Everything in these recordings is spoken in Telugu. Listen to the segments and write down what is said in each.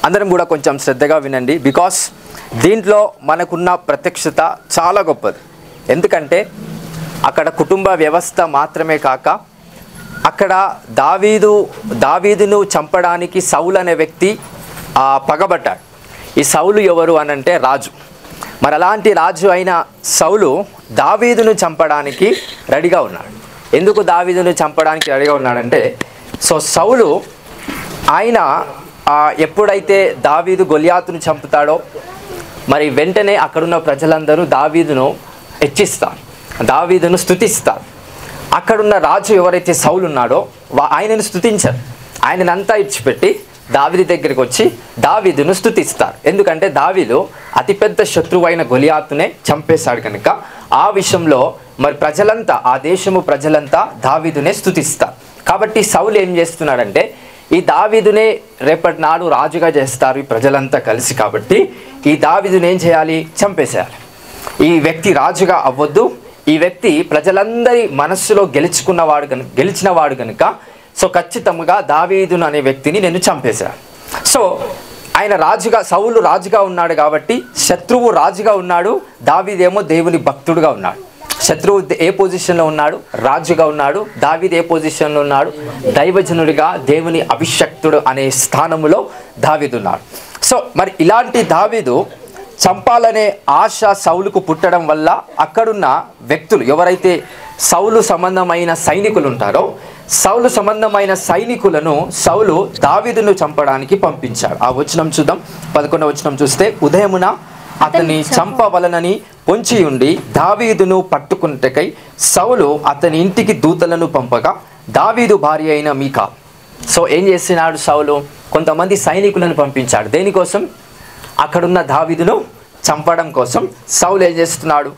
అందరం కూడా కొంచెం శ్రద్ధగా వినండి, బికాస్ దీంట్లో మనకున్న ప్రత్యక్షత చాలా గొప్పది. ఎందుకంటే అక్కడ కుటుంబ వ్యవస్థ మాత్రమే కాక అక్కడ దావీదును చంపడానికి సౌలు అనే వ్యక్తి పగబట్టాడు. ఈ సౌలు ఎవరు అనంటే రాజు. మరి అలాంటి రాజు అయిన సౌలు దావీదును చంపడానికి రెడీగా ఉన్నాడు. ఎందుకు దావీదును చంపడానికి రెడీగా ఉన్నాడంటే, సో సౌలు ఆయన ఎప్పుడైతే దావీదు గొలియాతును చంపుతాడో మరి వెంటనే అక్కడున్న ప్రజలందరూ దావీదును హెచ్చిస్తారు, దావీదును స్తుతిస్తారు. అక్కడున్న రాజు ఎవరైతే సౌలు ఉన్నాడో ఆయనను స్తుతించారు. ఆయనంతా ఇచ్చిపెట్టి దావీదు దగ్గరికి వచ్చి దావీదును స్తుతిస్తారు. ఎందుకంటే దావీదు అతిపెద్ద శత్రువు అయిన గొలియాతునే చంపేశాడు కనుక ఆ విషయంలో మరి ప్రజలంతా, ఆ దేశము ప్రజలంతా దావీదునే స్తుతిస్తారు. కాబట్టి సౌలు ఏం చేస్తున్నాడంటే, ఈ దావీదునే రేపటి నాడు రాజుగా చేస్తారు ఈ ప్రజలంతా కలిసి. కాబట్టి ఈ దావీదుని ఏం చేయాలి? చంపేసేయాలి. ఈ వ్యక్తి రాజుగా అవ్వద్దు, ఈ వ్యక్తి ప్రజలందరి మనస్సులో గెలిచినవాడు కనుక సో ఖచ్చితంగా దావీదును అనే వ్యక్తిని నేను చంపేశాను. సో ఆయన రాజుగా, సౌలు రాజుగా ఉన్నాడు కాబట్టి శత్రువు రాజుగా ఉన్నాడు, దావీదేమో దేవుని భక్తుడుగా ఉన్నాడు. శత్రువు ఏ పొజిషన్లో ఉన్నాడు? రాజుగా ఉన్నాడు. దావీదు ఏ పొజిషన్లో ఉన్నాడు? దైవజనుడిగా, దేవుని అభిషక్తుడు అనే స్థానములో దావీదు ఉన్నాడు. సో మరి ఇలాంటి దావీదు చంపాలనే ఆశ సౌలుకు పుట్టడం వల్ల అక్కడున్న వ్యక్తులు ఎవరైతే సౌలు సంబంధమైన సైనికులు ఉంటారో, సౌలు సంబంధమైన సైనికులను సౌలు దావీదును చంపడానికి పంపించాడు. ఆ వచనం చూద్దాం. 11వ వచనం చూస్తే, ఉదయమున అతన్ని చంపవలనని పొంచి ఉండి దావీదును పట్టుకున్నటకై సౌలు అతని ఇంటికి దూతలను పంపగా దావీదు భార్య అయిన మీకా. సో ఏం చేసినాడు సౌలు? కొంతమంది సైనికులను పంపించాడు. దేనికోసం? అక్కడున్న దావీదును చంపడం కోసం సౌలు ఏం చేస్తున్నాడు?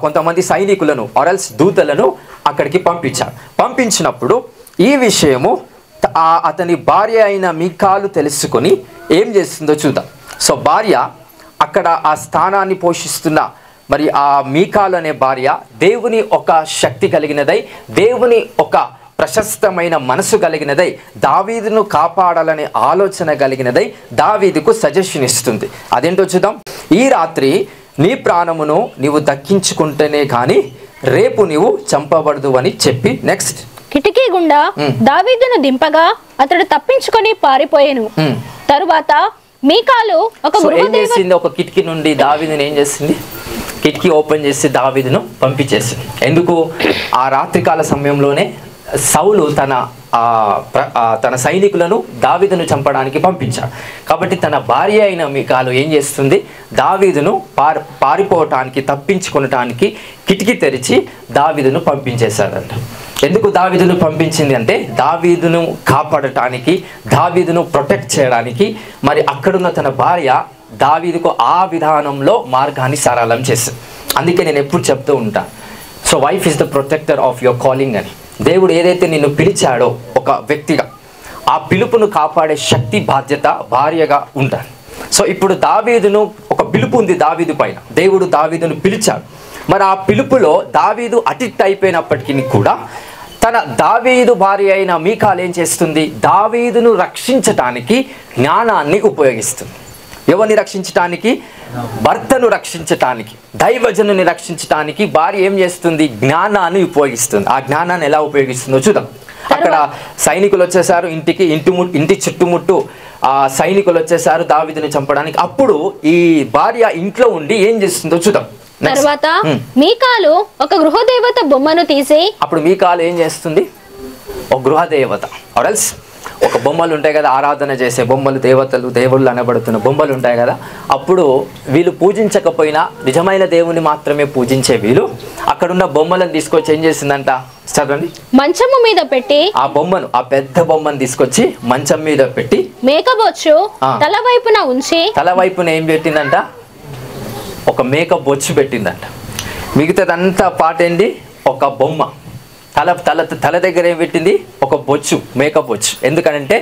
కొంతమంది సైనికులను ఆర్ఎల్స్ దూతలను అక్కడికి పంపించాడు. పంపించినప్పుడు ఈ విషయము అతని భార్య అయిన మీకాలు తెలుసుకొని ఏం చేస్తుందో చూద్దాం. సో భార్య అక్కడ ఆ స్థానాన్ని పోషిస్తున్న మరి ఆ మీకాలు అనే భార్య దేవుని ఒక శక్తి కలిగినదై, దేవుని ఒక ప్రశస్తమైన మనసు కలిగినదై, దావీదును కాపాడాలనే ఆలోచన కలిగినదై దావీదుకు సజెషన్ ఇస్తుంది. అదేంటో చూద్దాం. ఈ రాత్రి నీ ప్రాణమును నీవు దక్కించుకుంటేనే కానీ రేపు నీవు చంపబడదు అని చెప్పి నెక్స్ట్ కిటికీ గుండా దావీదును దింపగా అతడు తప్పించుకొని పారిపోయాను. తరువాత మీకాలు ఒక కిటికీ నుండి దావీదును ఏం చేసింది? కిటికీ ఓపెన్ చేసి దావీదును పంపించేసింది. ఎందుకు? ఆ రాత్రికాల సమయంలోనే సౌలు తన సైనికులను దావీదును చంపడానికి పంపించాడు. కాబట్టి తన భార్య అయిన మీకాలు ఏం చేస్తుంది? దావీదును పారిపోవటానికి, తప్పించుకొనటానికి కిటికీ తెరిచి దావీదును పంపించేశాడంట. ఎందుకు దావీదును పంపించింది అంటే, దావీదును కాపాడటానికి, దావీదును ప్రొటెక్ట్ చేయడానికి. మరి అక్కడున్న తన భార్య దావీదుకు ఆ విధానంలో మార్గాన్ని సరళం చేసింది. అందుకే నేను ఎప్పుడు చెప్తూ ఉంటాను, so wife is the protector of your calling అని. దేవుడు ఏదైతే నిన్ను పిలిచాడో ఒక వ్యక్తిగా, ఆ పిలుపును కాపాడే శక్తి, బాధ్యత భార్యగా ఉంటాడు. సో ఇప్పుడు దావీదును ఒక పిలుపు ఉంది దావీదు పైన. దేవుడు దావీదును పిలిచాడు. మరి ఆ పిలుపులో దావీదు అటిట్ అయిపోయినప్పటికీ కూడా తన దావీదు భార్య అయిన మీకాలు ఏం చేస్తుంది? దావీదును రక్షించటానికి జ్ఞానాన్ని ఉపయోగిస్తుంది. ఎవరిని రక్షించటానికి? భర్తను రక్షించటానికి, దైవజనుని రక్షించటానికి భార్య ఏం చేస్తుంది? జ్ఞానాన్ని ఉపయోగిస్తుంది. ఆ జ్ఞానాన్ని ఎలా ఉపయోగిస్తుందో చూద్దాం. అక్కడ సైనికులు వచ్చేసారు ఇంటికి, ఇంటి చుట్టుముట్టు సైనికులు వచ్చేసారు దావీదుని చంపడానికి. అప్పుడు ఈ భార్య ఇంట్లో ఉండి ఏం చేస్తుందో చూద్దాం. తర్వాత మీకాలు ఒక గృహదేవత బొమ్మను తీసి, అప్పుడు మీకాలు ఏం చేస్తుంది? ఒక గృహదేవత ఆర్ఎల్స్ ఒక బొమ్మలు ఉంటాయి కదా, ఆరాధన చేసే బొమ్మలు, దేవతలు, దేవుళ్ళు అనబడుతున్న బొమ్మలు ఉంటాయి కదా. అప్పుడు వీళ్ళు పూజించకపోయినా నిజమైన దేవుని మాత్రమే పూజించే వీళ్ళు అక్కడున్న బొమ్మలను తీసుకొచ్చి ఏం చేసిందంట? చదవండి. మంచము మీద పెట్టి, ఆ బొమ్మను, ఆ పెద్ద బొమ్మను తీసుకొచ్చి మంచం మీద పెట్టి మేకబొచ్చు తల వైపున ఉంచి, తల వైపున ఏం పెట్టిందంట? ఒక మేక బొచ్చు పెట్టిందంట. మిగతాదంతా పాట ఏంటి? ఒక బొమ్మ. తల దగ్గర ఏం పెట్టింది? ఒక బొచ్చు, మేక బొచ్చు. ఎందుకంటే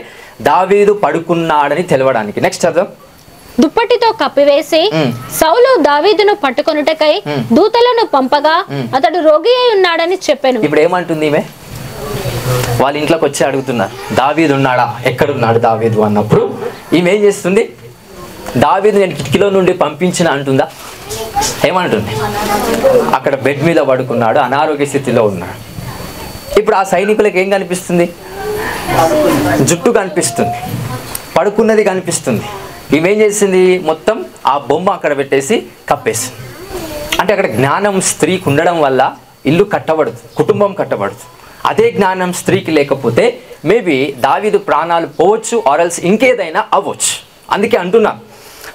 దావీదు పడుకున్నాడని తెలవడానికి. నెక్స్ట్ చదువు. దుప్పటితో కప్పివేసి సౌలు దావీదును పట్టుకొనుటకై దూతలను పంపగా అతడు రోగి అయి ఉన్నాడని చెప్పాను. ఇప్పుడు ఏమంటుంది ఈమె? వాళ్ళ ఇంట్లోకి వచ్చి అడుగుతున్నారు, దావీదు ఉన్నాడా, ఎక్కడున్నాడు దావీదు అన్నప్పుడు ఈమె ఏం చేస్తుంది, దావీదు నేను కిటికీలో నుండి పంపించిన అంటుందా? ఏమంటుంది? అక్కడ బెడ్ మీద పడుకున్నాడు, అనారోగ్య స్థితిలో ఉన్నాడు. ఇప్పుడు ఆ సైనికులకు ఏం కనిపిస్తుంది? జుట్టు కనిపిస్తుంది, పడుకున్నది కనిపిస్తుంది. ఈమెం చేసింది, మొత్తం ఆ బొమ్మ అక్కడ పెట్టేసి కప్పేసింది. అంటే అక్కడ జ్ఞానం స్త్రీకి ఉండడం వల్ల ఇల్లు కట్టబడదు, కుటుంబం కట్టబడదు. అదే జ్ఞానం స్త్రీకి లేకపోతే మేబీ దావీదు ప్రాణాలు పోవచ్చు, ఆర్ఎల్స్ ఇంకేదైనా అవ్వచ్చు. అందుకే అంటున్నా,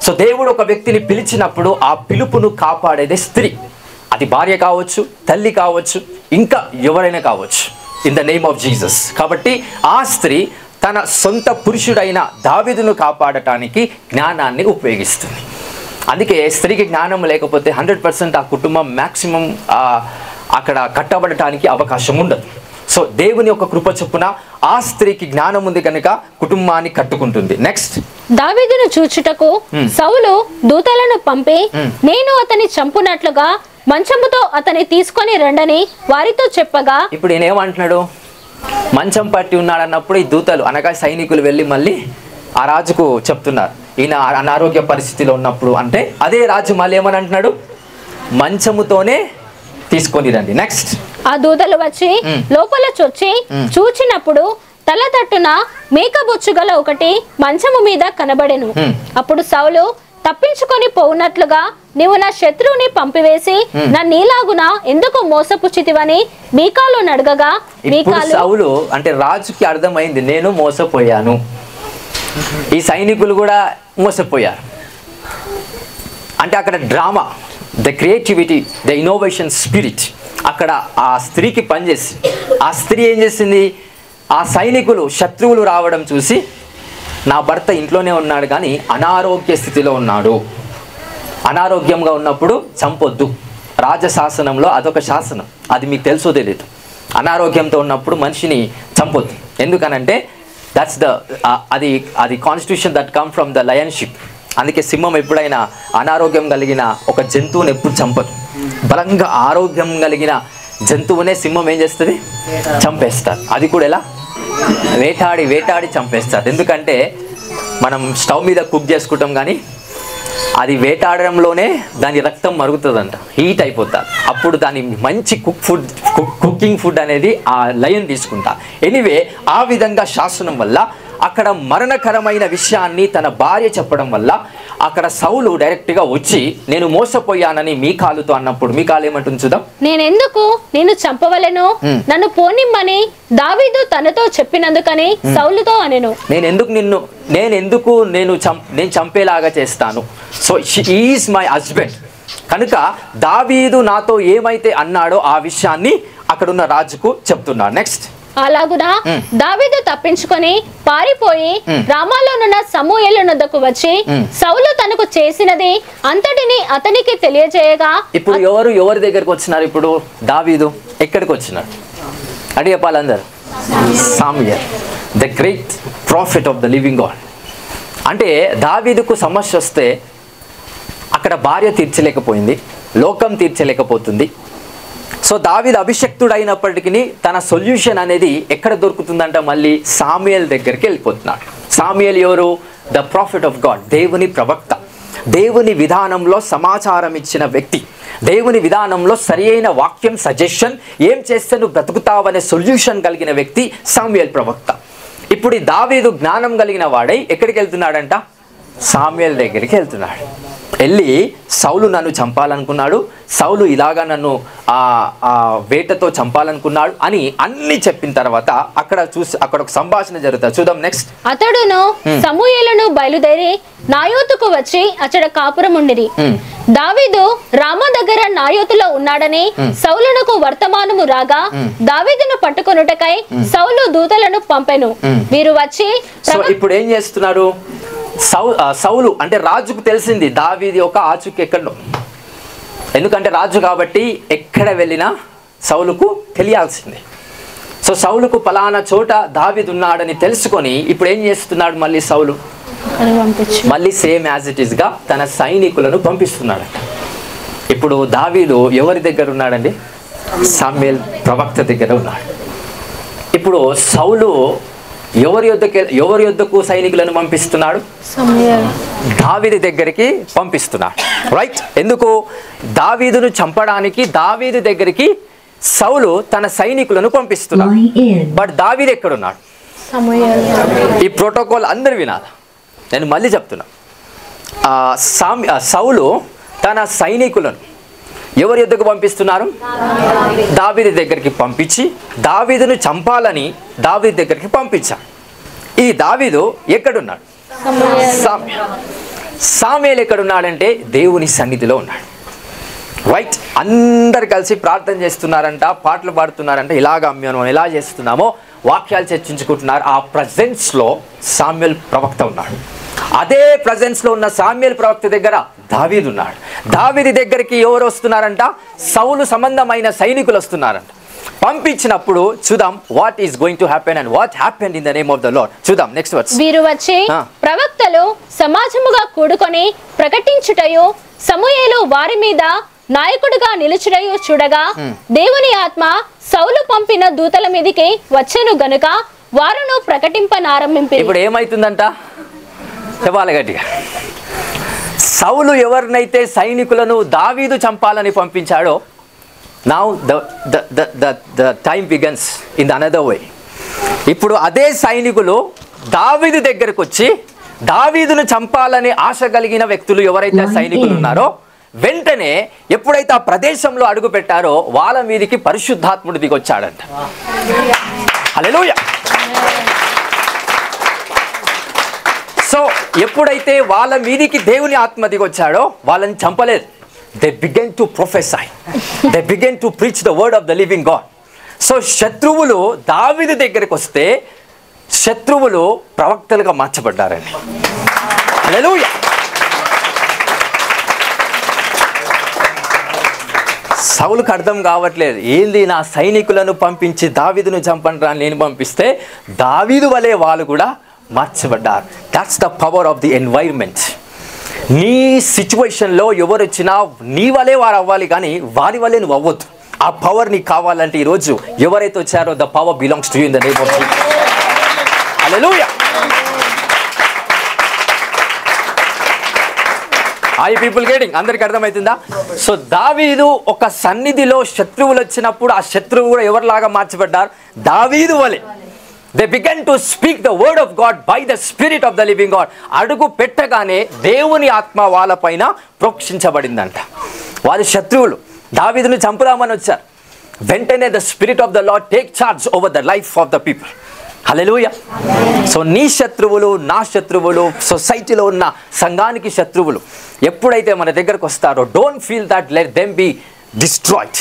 సో దేవుడు ఒక వ్యక్తిని పిలిచినప్పుడు ఆ పిలుపును కాపాడేదే స్త్రీ. అది భార్య కావచ్చు, తల్లి కావచ్చు, ఇంకా ఎవరైనా కావచ్చు, in the name of Jesus. కాబట్టి ఆ స్త్రీ తన సొంత పురుషుడైన దావీదును కాపాడటానికి జ్ఞానాన్ని ఉపయోగిస్తుంది. అందుకే స్త్రీకి జ్ఞానం లేకపోతే 100% ఆ కుటుంబం మ్యాక్సిమం అక్కడ కట్టబడటానికి అవకాశం ఉండదు. సో దేవుని యొక్క కృప చొప్పున ఆ స్త్రీకి జ్ఞానం ఉంది కనుక కుటుంబాన్ని కట్టుకుంటుంది. నెక్స్ట్, దావీదును చూచుటకు సౌలు దూతలను పంపి నేను అతని చంపునట్లుగా మంచముతో అతని తీసుకొని రండని వారితో చెప్పగా, ఇప్పుడు ఈయన ఏమంటున్నాడు, మంచం పట్టి ఉన్నాడు అన్నప్పుడు ఈ దూతలు అనగా సైనికులు వెళ్ళి మళ్ళీ ఆ రాజుకు చెప్తున్నారు ఈయన అనారోగ్య పరిస్థితిలో ఉన్నప్పుడు. అంటే అదే రాజు మళ్ళీ ఏమని అంటున్నాడు, మంచముతోనే తీసుకొని రండి. నెక్స్ట్, ఆ దూతలు వచ్చి లోపల చొచ్చి చూచినప్పుడు తల తట్టున మేకబొచ్చు గల ఒకటి మంచము మీద కనబడెను. అప్పుడు సౌలు తప్పించుకొని పోవునట్లుగా నీవు నా శత్రువుని పంపివేసి నా నీలాగున ఎందుకు మోసపుచ్చితివని మీకాలు అడగగా, మీకాలు సౌలు అంటే రాజుకి అర్థమైంది నేను మోసపోయాను, ఈ సైనికులు కూడా మోసపోయారు. అంటే అక్కడ drama, the creativity, the innovation spirit అక్కడ ఆ స్త్రీకి పనిచేసి, ఆ స్త్రీ ఏం చేసింది, ఆ సైనికులు శత్రువులు రావడం చూసి నా భర్త ఇంట్లోనే ఉన్నాడు కానీ అనారోగ్య స్థితిలో ఉన్నాడు, అనారోగ్యంగా ఉన్నప్పుడు చంపొద్దు. రాజశాసనంలో అదొక శాసనం, అది మీకు తెలుసో తెలియదు. అనారోగ్యంతో ఉన్నప్పుడు మనిషిని చంపొద్దు. ఎందుకనంటే దట్స్ ద అది constitution that come from the lionship. అందుకే సింహం ఎప్పుడైనా అనారోగ్యం కలిగిన ఒక జంతువుని ఎప్పుడు చంపదు. బలంగా ఆరోగ్యం కలిగిన జంతువునే సింహం ఏం చేస్తుంది, చంపేస్తారు. అది కూడా ఎలా, వేటాడి వేటాడి చంపేస్తారు. ఎందుకంటే మనం స్టవ్ మీద కుక్ చేసుకుంటాం కానీ అది వేటాడడంలోనే దాని రక్తం మరుగుతుందంట, హీట్ అయిపోతుంది. అప్పుడు దాని మంచి కుకింగ్ ఫుడ్ అనేది ఆ లయన్ తీసుకుంటా. ఎనీవే ఆ విధంగా శాసనం వల్ల అక్కడ మరణకరమైన విషయాన్ని తన భార్య చెప్పడం వల్ల అక్కడ సౌలు డైరెక్ట్గా వచ్చి నేను మోసపోయానని మీకాలుతో అన్నప్పుడు మీకాలు ఏమంటుంది చూద్దాం. నేను చంపవలెను, నన్ను పోనిమ్మని దావీదు తనతో చెప్పినందుకని సౌలుతో అనెను. నేను చంపేలాగా చేస్తాను. So she is my husband కనుక దావీదు నాతో ఏమైతే అన్నాడో ఆ విషయాన్ని అక్కడున్న రాజుకు చెప్తున్నాడు. నెక్స్ట్, అలాగున దావీదు తప్పించుకొని పారిపోయి రామాలోనున్న సమూయేలు నొద్దకు వచ్చి సౌలు తనకు చేసినది అంతటిని అతనికి తెలియజేయగా. ఇప్పుడు ఎవరి దగ్గరకు వచ్చినారు? ఇప్పుడు దావీదు ఎక్కడికి వచ్చినాడు అని చెప్పాలందరూ, Samuel, the great prophet of the living God. అంటే దావీదుకు సమస్య వస్తే అక్కడ భార్య తీర్చలేకపోయింది, లోకం తీర్చలేకపోతుంది. సో దావీదు అభిషక్తుడు అయినప్పటికీ తన సొల్యూషన్ అనేది ఎక్కడ దొరుకుతుందంట, మళ్ళీ సామ్యూయల్ దగ్గరికి వెళ్ళిపోతున్నాడు. సామ్యూయల్ ఎవరు? ద ప్రాఫిట్ ఆఫ్ గాడ్, దేవుని ప్రవక్త, దేవుని విధానంలో సమాచారం ఇచ్చిన వ్యక్తి, దేవుని విధానంలో సరి అయిన వాక్యం, సజెషన్, ఏం చేస్తే నువ్వు బ్రతుకుతావనే సొల్యూషన్ కలిగిన వ్యక్తి సామ్యూయల్ ప్రవక్త. ఇప్పుడు ఈ దావీదు జ్ఞానం కలిగిన వాడై ఎక్కడికి వెళ్తున్నాడంట, సామ్యూయల్ దగ్గరికి వెళ్తున్నాడు. వెళ్ళి సౌలు నన్ను చంపాలనుకున్నాడు, సౌలు ఇలాగా నన్ను వేటతో చంపాలనుకున్నాడు అని అన్ని చెప్పిన తర్వాత అక్కడ ఒక సంభాషణ జరుగుతుంది. చూద్దాం. నెక్స్ట్, అతడును సమూయేలును బయలుదేరి నాయోతుకు వచ్చి అచ్చట కాపురం ఉండిరి. దావీదు రామా దగ్గర నాయోతులో ఉన్నాడని సౌలునకు వర్తమానము రాగా దావీదును పట్టుకొనుటకై సౌలు దూతలను పంపెను. వీరు వచ్చి ఇప్పుడు ఏం చేస్తున్నారు? సౌలు అంటే రాజుకు తెలిసింది దావీదు యొక్క ఆచూకీ ఎక్కడో, ఎందుకంటే రాజు కాబట్టి ఎక్కడ వెళ్ళినా సౌలుకు తెలియాల్సిందే. సో సౌలుకు పలానా చోట దావీదు ఉన్నాడని తెలుసుకొని ఇప్పుడు ఏం చేస్తున్నాడు, మళ్ళీ సౌలు మళ్ళీ సేమ్ యాజ్ ఇట్ ఈస్ గా తన సైనికులను పంపిస్తున్నాడు. ఇప్పుడు దావీదు ఎవరి దగ్గర ఉన్నాడండి? సామ్యూయల్ ప్రవక్త దగ్గర ఉన్నాడు. ఇప్పుడు సౌలు ఎవరి యొద్దకు సైనికులను పంపిస్తున్నాడు? దావీదు దగ్గరికి పంపిస్తున్నాడు. రైట్? ఎందుకు? దావీదును చంపడానికి దావీదు దగ్గరికి సౌలు తన సైనికులను పంపిస్తున్నాడు. బట్ దావీదు ఎక్కడున్నాడు? ఈ ప్రోటోకాల్ అందరు వినాలి. నేను మళ్ళీ చెప్తున్నా. సౌలు తన సైనికులను ఎవరి యొద్దకు పంపిస్తున్నారు? దావీదు దగ్గరికి పంపించి దావీదును చంపాలని దావీదు దగ్గరికి పంపించాడు. ఈ దావీదు ఎక్కడున్నాడు? సామ్యూయేలు ఎక్కడున్నాడంటే దేవుని సన్నిధిలో ఉన్నాడు. రైట్? అందరు కలిసి ప్రార్థన చేస్తున్నారంట, పాటలు పాడుతున్నారంట. ఇలాగా మేము ఎలా చేస్తున్నామో వాక్యాలు చర్చించుకుంటున్నారు. ఆ ప్రజెన్స్లో సామ్యూయేలు ప్రవక్త ఉన్నాడు. అదే ప్రజెన్స్లో ఉన్న సామ్యూయేలు ప్రవక్త దగ్గర దావీదు ఉన్నాడు. దావీదు దగ్గరికి ఎవరు వస్తున్నారంట? సౌలు సంబంధమైన సైనికులు వస్తున్నారంట. పంపించినప్పుడు చూద్దాం what is going to happen and what happened in the name of the lord. చూద్దాం నెక్స్ట్ వర్స్. వీరు వచ్చి ప్రవక్తలు సమాజముగా కూడుకొని ప్రకటించుటయు సమూయేలు వారి మీద నాయకుడిగా నిలుచుటయు చూడగా దేవుని ఆత్మ సౌలు పంపిన దూతల మీదకి వచ్చెను గనుక వారును ప్రకటింపనారంభింపి. ఇప్పుడు ఏమైతుందంట? చెప్పాలి గట్టిగా. సౌలు ఎవరినైతే సైనికులను దావీదు చంపాలని పంపించాడో, now the time begins in the another way. ఇప్పుడు అదే సైనికులు దావీదు దగ్గరకు వచ్చి దావీదును చంపాలని ఆశ కలిగిన వ్యక్తులు ఎవరైతే సైనికులు ఉన్నారో వెంటనే ఎప్పుడైతే ఆ ప్రదేశంలో అడుగు పెట్టారో వాళ్ళ మీదకి పరిశుద్ధాత్ముడు దిగొచ్చాడంట. హల్లెలూయా. సో ఎప్పుడైతే వాళ్ళ మీదికి దేవుని ఆత్మ దిగొచ్చాడో వాళ్ళని చంపలేదు. They began to prophesy, they began to preach the word of the living God. So శత్రువులు దావీదు దగ్గరికి వస్తే శత్రువులు ప్రవక్తలుగా మార్చబడ్డారండి. హల్లెలూయా. సౌలుకు అర్థం కావట్లేదు, ఏంది నా సైనికులను పంపించి దావీదును చంపండి నేను పంపిస్తే దావీదు వలె వాళ్ళు కూడా మార్చబడ్డారు. That's the power of the environment. నీ సిచ్యువేషన్లో ఎవరు వచ్చినా నీ వలే వారు అవ్వాలి, కానీ వారి వలే నువ్వు అవ్వద్దు. ఆ పవర్ నీకు కావాలంటే ఈరోజు ఎవరైతే వచ్చారో the power belongs to you in the name of Jesus. Hallelujah. I people getting? అందరికి అర్థమవుతుందా? సో దావీదు ఒక సన్నిధిలో శత్రువులు వచ్చినప్పుడు ఆ శత్రువు కూడా ఎవరిలాగా మార్చబడ్డారు? దావీదు వలె. They began to speak the word of God by the spirit of the living God. అడుగు పెట్టగానే దేవుని ఆత్మ వాళ్ళ పైన ప్రోక్షించబడిందంట. వారి శత్రువులు దావీదును చంపుదామని వచ్చారు. వెంటనే the spirit of the lord take charge over the life of the people. Hallelujah. So నీ శత్రువులు, నా శత్రువులు, సొసైటీలో ఉన్న సంఘానికి శత్రువులు ఎప్పుడైతే మన దగ్గరకు వస్తారో, don't feel that let them be destroyed,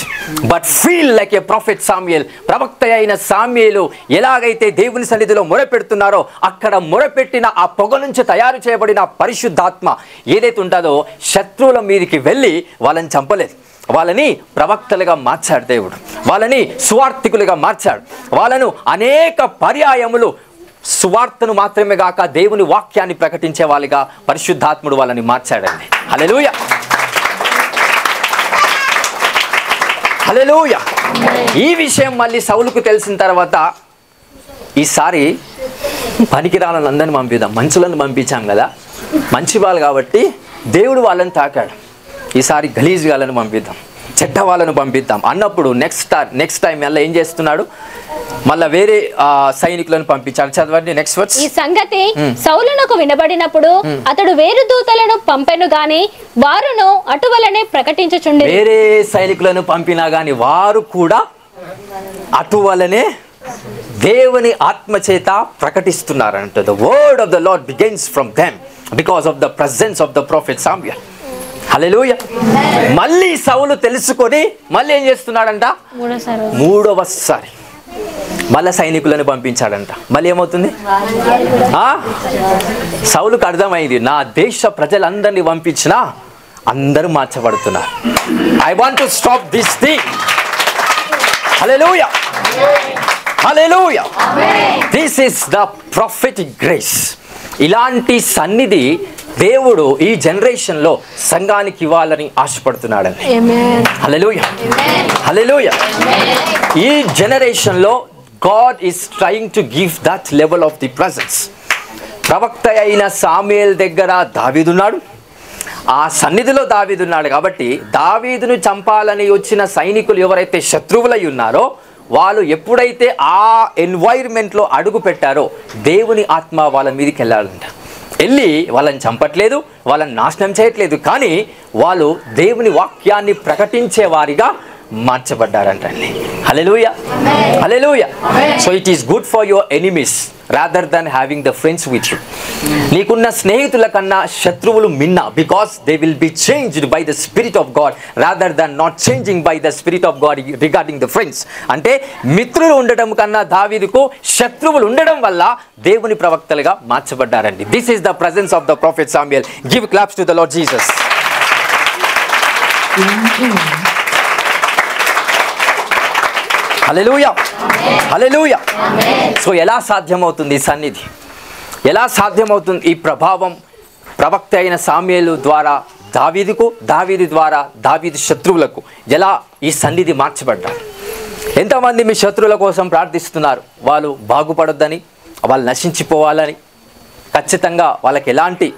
but feel like a prophet Samuel. ప్రవక్త అయిన సామ్యూయేలు ఎలాగైతే దేవుని సన్నిధిలో మొరపెడుతున్నారో అక్కడ మొరపెట్టిన ఆ పొగ నుంచి తయారు చేయబడిన పరిశుద్ధాత్మ ఏదైతే ఉంటుందో శత్రువుల మీదకి వెళ్ళి వాళ్ళని చంపలేదు, వాళ్ళని ప్రవక్తలుగా మార్చాడు దేవుడు. వాళ్ళని సువార్థికులుగా మార్చాడు. వాళ్ళను అనేక పర్యాయములు సువార్తను మాత్రమే గాక దేవుని వాక్యాన్ని ప్రకటించే వాళ్ళుగా పరిశుద్ధాత్ముడు వాళ్ళని మార్చాడండి. హల్లెలూయా. హల్లెలూయా. ఈ విషయం మళ్ళీ సౌలుకు తెలిసిన తర్వాత ఈసారి పనికిరాలని అందరిని పంపిద్దాం, మంచులను పంపించాం కదా, మంచి వాళ్ళు కాబట్టి దేవుడు వాళ్ళని తాకాడు. ఈసారి గలీజ్ వాళ్ళని పంపిద్దాం, చెడ్డ వాళ్ళను పంపిద్దాం అన్నప్పుడు నెక్స్ట్ టైం మళ్ళీ ఏం చేస్తున్నాడు? మళ్ళా వేరే సైనికులను పంపించాడు. చదవండి నెక్స్ట్ వర్స్. ఈ సంగతి సౌలునకు వినబడినప్పుడు అతడు వేరు దూతలను పంపెను గాని వారును అటువలనే ప్రకటించుచుండెను. వేరే సైనికులను పంపినా గాని వారు కూడా అటువలనే దేవుని ఆత్మ చేత ప్రకటిస్తున్నారంట. The word of the Lord begins from them because of the presence of the prophet Samuel. Hallelujah. మళ్ళీ సౌలు తెలుసుకొని మళ్ళీ ఏం చేస్తున్నాడంట? మూడవసారి మళ్ళా సైనికులను పంపించాడంట. మళ్ళీ ఏమవుతుంది? సౌలుకు అర్థమైంది, నా దేశ ప్రజలందరినీ పంపించినా అందరూ మార్చబడుతున్నారు. I want to stop this thing. Hallelujah. Hallelujah. This is the prophetic grace. ఇలాంటి సన్నిధి దేవుడు ఈ జనరేషన్ లో సంఘానికి ఇవ్వాలని ఆశపడుతున్నాడండి. హల్లెలూయా. హల్లెలూయా. ఈ జనరేషన్ లో God is trying to give that level of the presence. ప్రవక్త అయిన సాముయేల్ దగ్గర దావీదున్నాడు, ఆ సన్నిధిలో దావీదున్నాడు. కాబట్టి దావీదును చంపాలని వచ్చిన సైనికులు ఎవరైతే శత్రువులై ఉన్నారో వాళ్ళు ఎప్పుడైతే ఆ ఎన్వైర్మెంట్లో అడుగు పెట్టారో దేవుని ఆత్మ వాళ్ళ మీదకి వెళ్ళాలంట. వెళ్ళి వాళ్ళని చంపట్లేదు, వాళ్ళని నాశనం చేయట్లేదు, కానీ వాళ్ళు దేవుని వాక్యాన్ని ప్రకటించే వారిగా మార్చబడ్డారంటండి. Hallelujah, hallelujah. So it is good for your enemies rather than having the friends with you. నీకున్న స్నేహితుల కన్నా శత్రువులు మిన్న, because they will be changed by the Spirit of God rather than not changing by the Spirit of God regarding the friends. అంటే మిత్రులు ఉండడం కన్నా దావీదుకు శత్రువులు ఉండడం వల్ల దేవుని ప్రవక్తలుగా మార్చబడ్డారండి. This is the presence of the prophet Samuel. Give claps to the Lord Jesus. Hallelujah, hallelujah. So ఎలా సాధ్యమవుతుంది ఈ సన్నిధి? ఎలా సాధ్యమవుతుంది ఈ ప్రభావం? ప్రవక్త అయిన సాముయేలు ద్వారా దావీదుకు, దావీదు ద్వారా దావీదు శత్రువులకు ఎలా ఈ సన్నిధి మార్చబడ్డారు? ఎంతమంది మీ శత్రువుల కోసం ప్రార్థిస్తున్నారు? వాళ్ళు బాగుపడొద్దని, వాళ్ళు నశించిపోవాలని, ఖచ్చితంగా వాళ్ళకి ఎలాంటి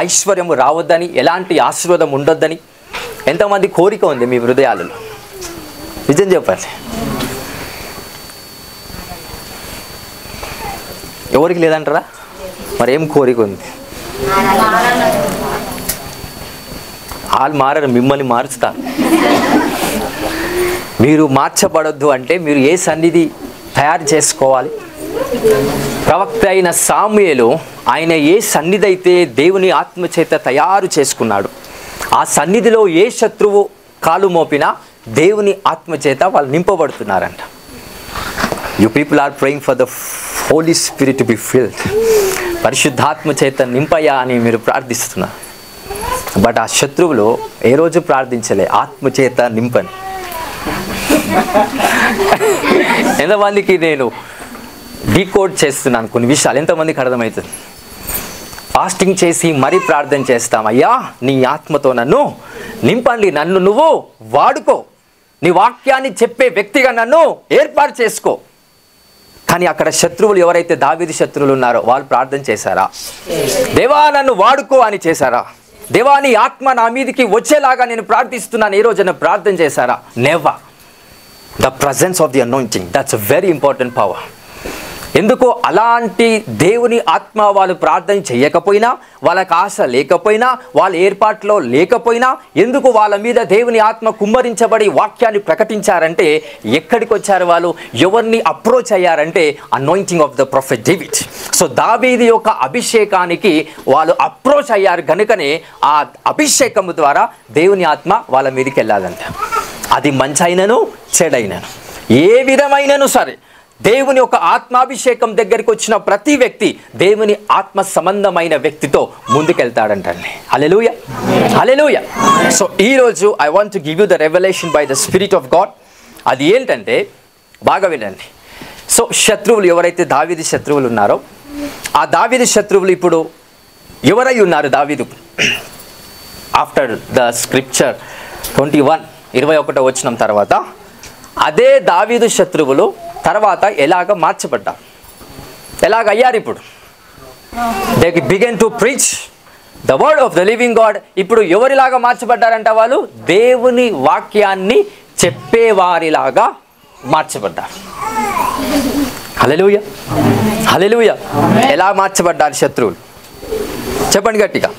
ఐశ్వర్యము రావద్దని, ఎలాంటి ఆశీర్వాదం ఉండొద్దని ఎంతమంది కోరిక ఉంది మీ హృదయాలలో? నిజం చెప్పండి. ఎవరికి లేదంటారా? మరి ఏం కోరిక ఉంది? వాళ్ళు మారరు, మిమ్మల్ని మారుస్తారు. మీరు మార్చబడొద్దు అంటే మీరు ఏ సన్నిధి తయారు చేసుకోవాలి? ప్రవక్త అయిన సాముయేలు ఆయన ఏ సన్నిధి అయితే దేవుని ఆత్మచేత తయారు చేసుకున్నాడు, ఆ సన్నిధిలో ఏ శత్రువు కాలు మోపినా దేవుని ఆత్మచేత వాళ్ళు నింపబడుతున్నారంట. You people are praying for the Holi Spirit to be filled. పరిశుద్ధాత్మ చేత నింపయ్యా అని మీరు ప్రార్థిస్తున్నారు. బట్ ఆ శత్రువులు ఏ రోజు ప్రార్థించలే ఆత్మచేత నింపని. ఎంతమందికి నేను డీకోడ్ చేస్తున్నాను కొన్ని విషయాలు, ఎంతమందికి అర్థమవుతుంది? ఫాస్టింగ్ చేసి మరీ ప్రార్థన చేస్తాం, అయ్యా నీ ఆత్మతో నన్ను నింపండి, నన్ను నువ్వు వాడుకో, నీ వాక్యాన్ని చెప్పే వ్యక్తిగా నన్ను ఏర్పాటు చేసుకో. కానీ అక్కడ శత్రువులు ఎవరైతే దావీదు శత్రువులు ఉన్నారో వాళ్ళు ప్రార్థన చేశారా? దేవా నన్ను వాడుకో అని చేశారా? దేవా నీ ఆత్మ నా మీదకి వచ్చేలాగా నేను ప్రార్థిస్తున్నాను, ఏ రోజైనా ప్రార్థన చేశారా? Never. The presence of the anointing, that's a very important power. ఎందుకో అలాంటి దేవుని ఆత్మ వాళ్ళు ప్రార్థన చేయకపోయినా, వాళ్ళకి ఆశ లేకపోయినా, వాళ్ళ ఏర్పాట్లో లేకపోయినా, ఎందుకు వాళ్ళ మీద దేవుని ఆత్మ కుమ్మరించబడి వాక్యాన్ని ప్రకటించారంటే ఎక్కడికి వచ్చారు వాళ్ళు? ఎవరిని అప్రోచ్ అయ్యారంటే anointing of the prophet David. So దావీదు యొక్క అభిషేకానికి వాళ్ళు అప్రోచ్ అయ్యారు కనుకనే ఆ అభిషేకము ద్వారా దేవుని ఆత్మ వాళ్ళ మీదకి వెళ్ళాలంట. అది మంచైనను చెడైనను ఏ విధమైనను సరే దేవుని యొక్క ఆత్మాభిషేకం దగ్గరికి వచ్చిన ప్రతి వ్యక్తి దేవుని ఆత్మ సంబంధమైన వ్యక్తితో ముందుకెళ్తాడంటండి. హల్లెలూయా, హల్లెలూయా. సో ఈరోజు I want to give you the revolution by the spirit of God. అది ఏంటంటే బాగా వినండి. సో శత్రువులు ఎవరైతే దావీదు శత్రువులు ఉన్నారో ఆ దావీదు శత్రువులు ఇప్పుడు ఎవరై ఉన్నారు? దావీదు ఆఫ్టర్ ద స్క్రిప్చర్ 21 వచనం తర్వాత అదే దావీదు శత్రువులు తర్వాత ఎలాగ మార్చబడ్డారు, ఎలాగ అయ్యారు? ఇప్పుడు they began to preach the word of the living God. ఇప్పుడు ఎవరిలాగా మార్చబడ్డారంట? వాళ్ళు దేవుని వాక్యాన్ని చెప్పేవారిలాగా మార్చబడ్డారు. హల్లెలూయా, హల్లెలూయా. ఎలా మార్చబడ్డారు శత్రువులు? చెప్పండి గట్టిగా.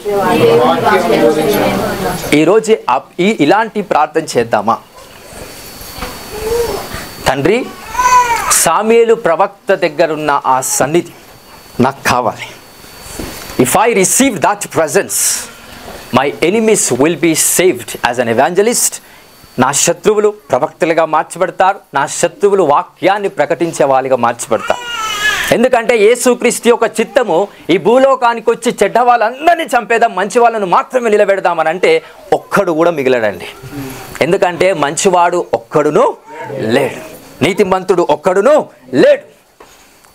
ఈరోజు ఇలాంటి ప్రార్థన చేద్దామా? తండ్రి, సాముయేలు ప్రవక్త దగ్గరున్న ఆ సన్నిధి నాకు కావాలి. If I receive that presence my enemies will be saved as an evangelist. నా శత్రువులు ప్రవక్తలుగా మార్చబడతారు, నా శత్రువులు వాక్యాన్ని ప్రకటించే వాళ్ళుగా మార్చబడతారు. ఎందుకంటే యేసుక్రీస్తు యొక్క చిత్తము ఈ భూలోకానికి వచ్చి చెడ్డ వాళ్ళందరినీ చంపేద్దాం, మంచి వాళ్ళను మాత్రమే నిలబెడదామని అంటే ఒక్కడు కూడా మిగలడండి. ఎందుకంటే మంచివాడు ఒక్కడును లేడు, నీతిమంతుడు ఒక్కడును లేడు.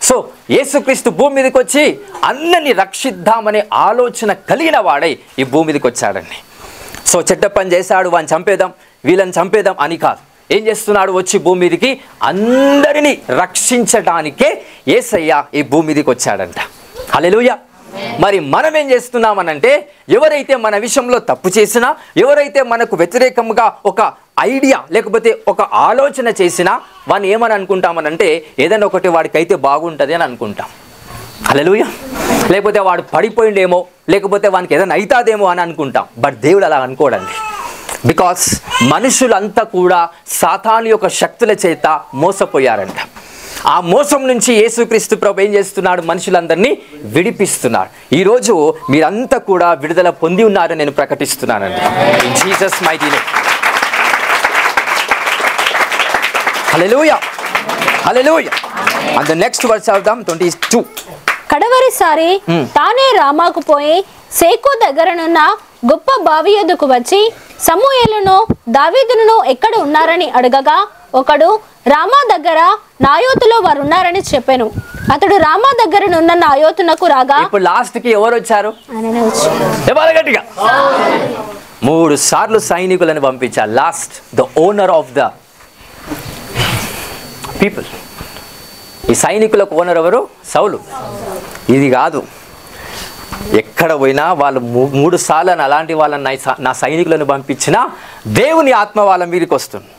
సో యేసుక్రీస్తు భూమి మీదకి వచ్చి అందరినీ రక్షిద్దామనే ఆలోచన కలిగిన వాడై ఈ భూమి మీదకి వచ్చాడండి. సో చెడ్డ పని చేశాడు వాడిని చంపేద్దాం, వీళ్ళని చంపేద్దాం అని కాదు. ఏం చేస్తున్నాడు? వచ్చి భూమి మీదకి అందరినీ రక్షించడానికే యేసయ్య ఈ భూమి మీదకి వచ్చాడంట. హల్లెలూయా. మరి మనం ఏం చేస్తున్నామనంటే, ఎవరైతే మన విషయంలో తప్పు చేసినా, ఎవరైతే మనకు వ్యతిరేకంగా ఒక ఐడియా లేకపోతే ఒక ఆలోచన చేసినా, వాడిని ఏమని అనుకుంటామనంటే, ఏదైనా ఒకటి వాడికైతే బాగుంటుంది అని అనుకుంటాం. హల్లెలూయా. లేకపోతే వాడు పడిపోయిండేమో, లేకపోతే వానికి ఏదైనా అవుతాదేమో అని అనుకుంటాం. బట్ దేవుడు అలా అనుకోడండి. బికాస్ మనుషులంతా కూడా సాతాను యొక్క శక్తుల చేత మోసపోయారంట. ఆ మోసం నుంచి యేసుక్రీస్తు ప్రభు ఏం చేస్తున్నాడు? మనుషులందరినీ విడిపిస్తున్నాడు. ఈరోజు మీరంతా కూడా విడుదల పొంది ఉన్నారని నేను ప్రకటిస్తున్నానండి. In Jesus mighty name. Hallelujah, hallelujah. And the next verse చదువుదాం, 22. కడవరిసారి తానే రామాకు పోయి సేకు దగ్గరనున్న గొప్ప బావి యొద్దకు వచ్చి సమూయేలును దావీదును ఎక్కడ ఉన్నారని అడగగా, ఒకడు రామా దగ్గర నాయోతులో వారు ఉన్నారని చెప్పాను. అతడు రామా దగ్గరనున్న నాయోతునకు రాగా, ఇప్పుడు లాస్ట్ కి ఎవరు వచ్చారు? ఆయననే వచ్చాడు. గట్టిగా 3 సార్లు సైనికులను పంపించారు. Last the owner of the people. ఈ సైనికులకు ఓనర్ ఎవరు? సౌలు. ఇది కాదు, ఎక్కడ పోయినా వాళ్ళు 3 సార్లు అలాంటి వాళ్ళని నా సైనికులను పంపించినా దేవుని ఆత్మ వాళ్ళ మీదకి వస్తుంది.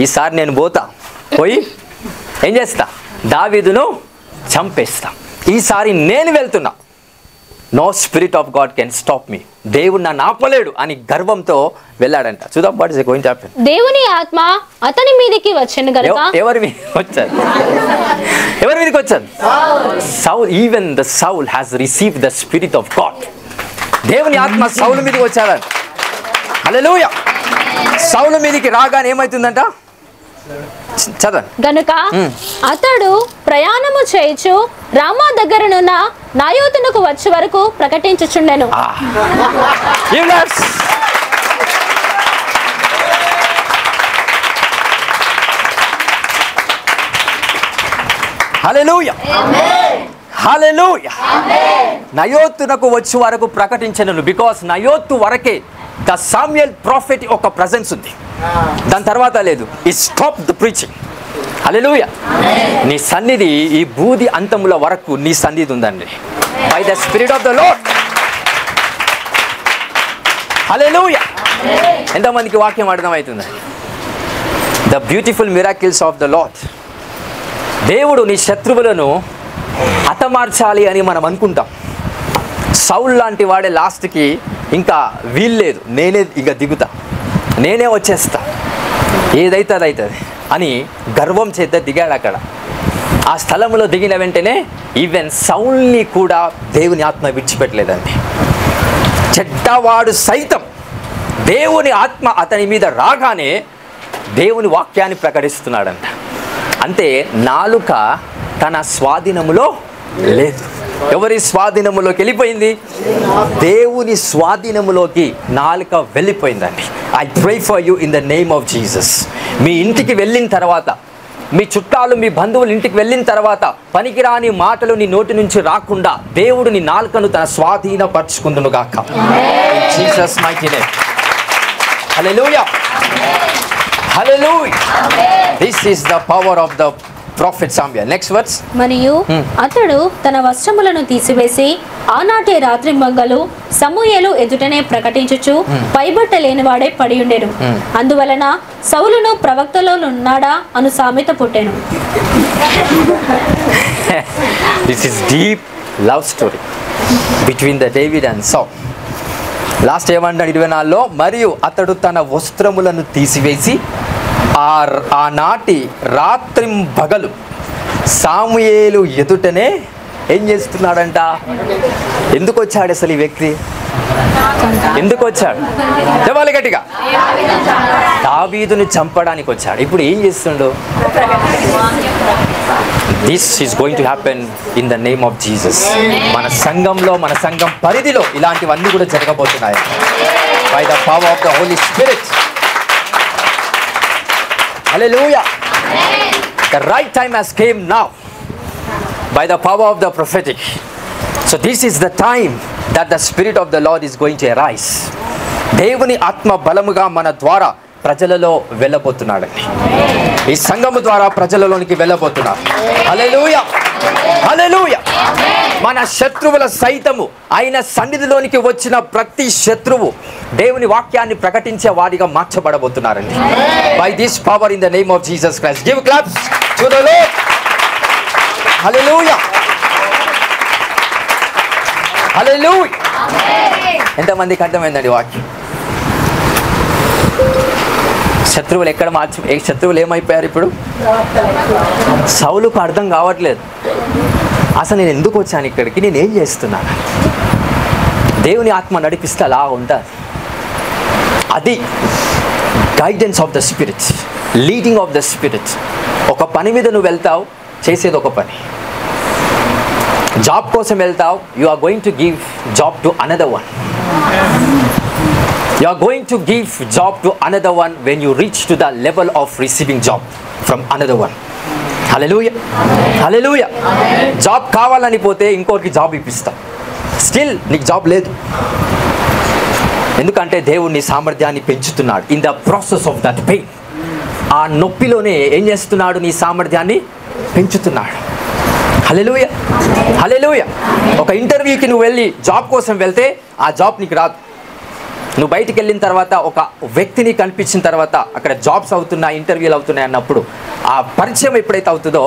ఈసారి నేను పోయి ఏం చేస్తా? దావీదును చంపేస్తా. ఈసారి నేను వెళ్తున్నా. No spirit of God can stop me. దేవుడు నన్ను ఆపలేడు అని గర్వంతో వెళ్ళాడంట. చూద్దాం what is going to happen. దేవుని ఆత్మ అతని మీదకి వచ్చెను గనుక. ఎవరి మీదకి వచ్చారు? ఎవరి మీదకి వచ్చారు? Saul. Even the Saul has received the spirit of God. దేవుని ఆత్మ సౌలు మీదకి వచ్చాడంట. హల్లెలూయా. సౌలు మీదకి రాగానే ఏమవుతుందంట? చదవండి. గనుక అతడు ప్రయాణము చేయుచు రామా దగ్గరనున్న నాయోతునకు వచ్చే వరకు ప్రకటించుచుండెను. హల్లెలూయా, హల్లెలూయా. నయోతునకు వచ్చే వరకు ప్రకటించను. బికాస్ నయోతు వరకే ద సామ్యుయల్ ప్రాఫెట్ ఒక ప్రెజెన్స్ ఉంది. దాని తర్వాత లేదు. ఈ స్టాప్ ద ప్రీచింగ్. హల్లెలూయా. నీ సన్నిధి ఈ బూది అంతముల వరకు నీ సన్నిధి ఉందండి. By the spirit of the Lord. Hallelujah. ఎంతమందికి వాక్యం అర్థమవుతుంది? The beautiful miracles of the Lord. దేవుడు నీ శత్రువులను హతమార్చాలి అని మనం అనుకుంటాం. సౌల్ లాంటి వాడే లాస్ట్కి ఇంకా వీల్లేదు, నేనే ఇక దిగుతా, నేనే వచ్చేస్తా, ఏదైతే అది అవుతుంది అని గర్వం చేత దిగాడు అక్కడ. ఆ స్థలంలో దిగిన వెంటనే ఈవెన్ సౌల్ని కూడా దేవుని ఆత్మ విడిచిపెట్టలేదండి. చెడ్డవాడు సైతం దేవుని ఆత్మ అతని మీద రాగానే దేవుని వాక్యాన్ని ప్రకటిస్తున్నాడంట. అంటే నాలుక తన స్వాధీనములో లేదు. ఎవరి స్వాధీనములోకి వెళ్ళిపోయింది? దేవుని స్వాధీనములోకి నాలుక వెళ్ళిపోయిందండి. I pray for you in the name of Jesus. మీ ఇంటికి వెళ్ళిన తర్వాత, మీ చుట్టాలు మీ బంధువులు ఇంటికి వెళ్ళిన తర్వాత పనికిరాని మాటలు నీ నోటి నుంచి రాకుండా దేవుడు నీ నాలుకను తన స్వాధీనపరచుకుందును గాక. In Jesus mighty name. Hallelujah, hallelujah. This is the power of the prophet Samuel. Next verse. మరియు అతడు తన వస్త్రములను తీసివేసి ఆనాటి రాత్రి మంగళు సమూయేలు ఎదుటనే ప్రకటించుచు పైబట్ట లేనివాడే పడి ఉండెను. అందువలన సౌలును ప్రవక్తలో ఉన్నాడా అను సామెత పుట్టెను. This is deep love story between the David and Saul. Last ఏమంటాడు 24లో? మరియు అతడు తన వస్త్రములను తీసివేసి ఆనాటి రాత్రింబగలు సాముయేలు ఎదుటనే ఏం చేస్తున్నాడంట? ఎందుకు వచ్చాడు అసలు ఈ వ్యక్తి? ఎందుకు వచ్చాడు? చెప్పాలి గట్టిగా. దావీదుని చంపడానికి వచ్చాడు. ఇప్పుడు ఏం చేస్తుండు? This is going to happen in the name of Jesus. మన సంఘంలో, మన సంఘం పరిధిలో ఇలాంటివన్నీ కూడా జరగబోతున్నాయి. By the power of the Holi Spirit. Hallelujah. The right time has came now by the power of the prophetic. So this is the time that the spirit of the Lord is going to arise. దేవుని ఆత్మ బలముగా మన ద్వారా ప్రజలలో వెళ్ళబోతున్నాడండి. ఈ సంఘము ద్వారా ప్రజలలోనికి వెళ్ళబోతున్నాడు. హల్లెలూయా, హల్లెలూయా. మన శత్రువుల సైతము ఆయన సన్నిధిలోనికి వచ్చిన ప్రతి శత్రువు దేవుని వాక్యాన్ని ప్రకటించే వారిగా మార్చబడబోతున్నారండి. By this power in the name of Jesus Christ. Give claps to the Lord. Hallelujah, hallelujah. ఎంతమందికి అర్థమైందండి వాక్యం? శత్రువులు ఎక్కడ శత్రువులు ఏమైపోయారు ఇప్పుడు? సౌలుకు అర్థం కావట్లేదు, అసలు నేను ఎందుకు వచ్చాను ఇక్కడికి, నేను ఏం చేస్తున్నాను. దేవుని ఆత్మ నడిపిస్తే అలా ఉంటుంది. అది guidance of the spirit, leading of the spirit. ఒక పని మీద నువ్వు వెళ్తావు, చేసేది ఒక పని. జాబ్ కోసం వెళ్తావు, you are going to give job to another one. You are going to give job to another one when you reach to the level of receiving job from another one. Hallelujah, hallelujah. Job కావాలని పోతే ఇంకోరికి జాబ్ ఇప్పిస్తాం, స్టిల్ నీకు జాబ్ లేదు. ఎందుకంటే దేవుడు నీ సామర్థ్యాన్ని పెంచుతున్నాడు. In the process of that pain, ఆ నొప్పిలోనే ఏం చేస్తున్నాడు? నీ సామర్థ్యాన్ని పెంచుతున్నాడు. హల్లెలూయా, హల్లెలూయా. ఒక ఇంటర్వ్యూకి నువ్వు వెళ్ళి జాబ్ కోసం వెళ్తే ఆ జాబ్ నీకు రాదు. నువ్వు బయటికి వెళ్ళిన తర్వాత ఒక వ్యక్తిని కనిపించిన తర్వాత అక్కడ జాబ్స్ అవుతున్నాయి, ఇంటర్వ్యూలు అవుతున్నాయి అన్నప్పుడు ఆ పరిచయం ఎప్పుడైతే అవుతుందో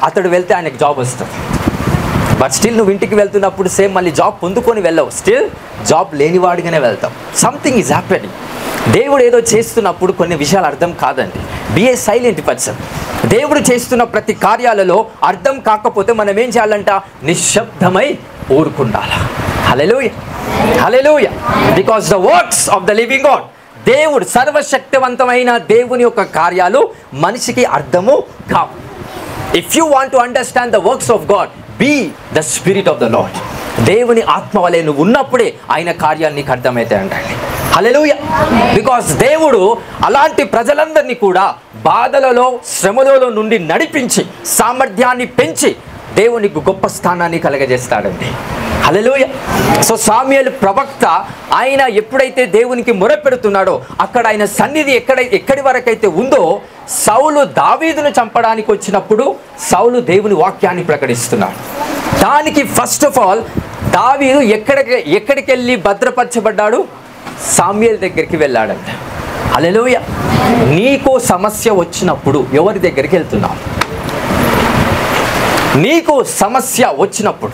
అతడు వెళ్తే ఆయనకు జాబ్ వస్తుంది. బట్ స్టిల్ నువ్వు ఇంటికి వెళ్తున్నప్పుడు సేమ్ మళ్ళీ జాబ్ పొందుకొని వెళ్ళవు, స్టిల్ జాబ్ లేనివాడిగానే వెళ్తావు. Something is happening. దేవుడు ఏదో చేస్తున్నప్పుడు కొన్ని విషయాలు అర్థం కాదండి. Be a silent person. దేవుడు చేస్తున్న ప్రతి కార్యాలలో అర్థం కాకపోతే మనం ఏం చేయాలంట? నిశ్శబ్దమై ఊరుకుండాలా. Hallelujah, hallelujah. Because the works of the living God, దేవుడు సర్వశక్తివంతమైన దేవుని యొక్క కార్యాలు మనిషికి అర్థము కావు. If you want to understand the works of God, be the spirit of the Lord. దేవుని ఆత్మ వలె నువ్వు ఉన్నప్పుడే ఆయన కార్యాలు నీకు అర్థమవుతాయి అంటండి. హల్లెలూయా. బికాస్ దేవుడు అలాంటి ప్రజలందరినీ కూడా బాధలలో, శ్రమలలో నుండి నడిపించి సామర్థ్యాన్ని పెంచి దేవునికి గొప్ప స్థానాన్ని కలగజేస్తాడండి. హల్లెలూయా. సో సామ్యూయేలు ప్రవక్త ఆయన ఎప్పుడైతే దేవునికి మొరపెడుతున్నాడో అక్కడ ఆయన సన్నిధి ఎక్కడి వరకైతే ఉందో, సౌలు దావీదును చంపడానికి వచ్చినప్పుడు సౌలు దేవుని వాక్యాన్ని ప్రకటిస్తున్నాడు. దానికి ఫస్ట్ ఆఫ్ ఆల్ దావీదు ఎక్కడికి వెళ్ళి భద్రపరచబడ్డాడు? సామ్యూయేలు దగ్గరికి వెళ్ళాడంట. హల్లెలూయా. నీకు సమస్య వచ్చినప్పుడు ఎవరి దగ్గరికి వెళ్తున్నావు? నీకు సమస్య వచ్చినప్పుడు,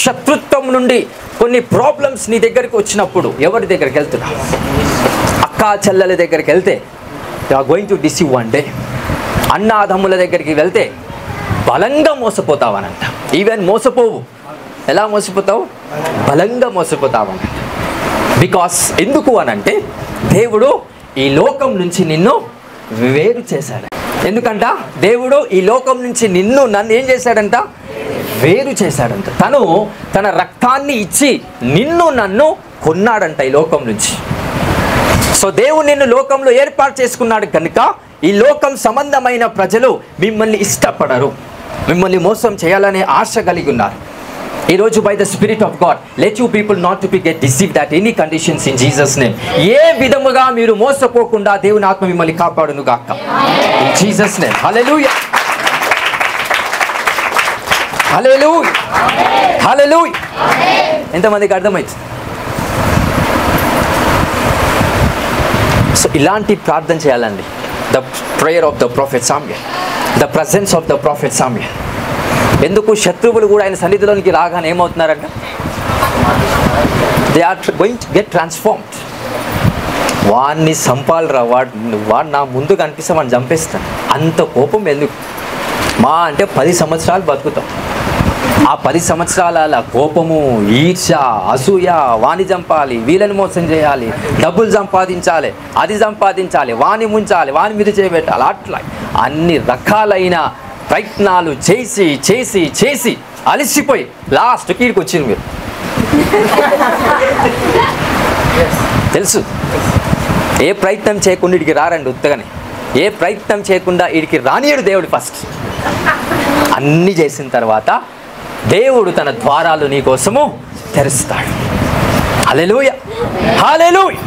శత్రుత్వం నుండి కొన్ని ప్రాబ్లమ్స్ నీ దగ్గరికి వచ్చినప్పుడు ఎవరి దగ్గరికి వెళ్తున్నావు? అక్కా చెల్లెల దగ్గరికి వెళ్తే you are going to deceive one day. అన్నాదమ్ముల దగ్గరికి వెళ్తే బలంగా మోసపోతావనంట. ఈవెన్ మోసపోవు. ఎలా మోసపోతావు? బలంగా మోసపోతావనంట. బికాస్ ఎందుకు అనంటే దేవుడు ఈ లోకం నుంచి నిన్ను వేరు చేశాడు. ఎందుకంట దేవుడు ఈ లోకం నుంచి నన్ను ఏం చేశాడంట? వేరు చేశాడంట. తన రక్తాన్ని ఇచ్చి నన్ను కొన్నాడంట ఈ లోకం నుంచి. సో దేవుడు నిన్ను లోకంలో ఏర్పాటు చేసుకున్నాడు కనుక ఈ లోకం సంబంధమైన ప్రజలు మిమ్మల్ని ఇష్టపడరు, మిమ్మల్ని మోసం చేయాలనే ఆశ కలిగి ఉన్నారు. ఈరోజు by the spirit of God let you people not to be get deceived at any conditions in Jesus name. ఏ విధముగా మీరు మోసపోకుండా దేవుని ఆత్మ మిమ్మల్ని కాపాడును గాక in Jesus name. Hallelujah, hallelujah, hallelujah. ఎంతమందికి అర్థమైంది? సో ఇలాంటి ప్రార్థన చేయాలండి. The prayer of the prophet Samuel, the presence of the prophet Samuel. ఎందుకు? శత్రువులు కూడా ఆయన సన్నిధిలోనికి రాగానే ఏమవుతున్నారంట? They are going to get transformed. వాడిని సంపాలరా, వాడు నా ముందు కనిపిస్తే వాడిని చంపేస్తాను. అంత కోపం ఎందుకు? మా అంటే 10 సంవత్సరాలు బతుకుతాం. ఆ 10 సంవత్సరాల కోపము, ఈర్ష, అసూయ, వాణి చంపాలి, వీళ్ళని మోసం చేయాలి, డబ్బులు సంపాదించాలి, అది సంపాదించాలి, వాణి ముంచాలి, వాని మీద చేయబెట్టాలి, అట్లా అన్ని రకాలైన ప్రయత్నాలు చేసి చేసి చేసి అలసిపోయి లాస్ట్కి వీడికి వచ్చింది. మీరు తెలుసు, ఏ ప్రయత్నం చేయకుండా వీడికి రారండి ఉత్తగానే. ఏ ప్రయత్నం చేయకుండా వీడికి రానియడు దేవుడు. ఫస్ట్ అన్నీ చేసిన తర్వాత దేవుడు తన ద్వారాలు నీ కోసము తెరుస్తాడు. హల్లెలూయా, హల్లెలూయా.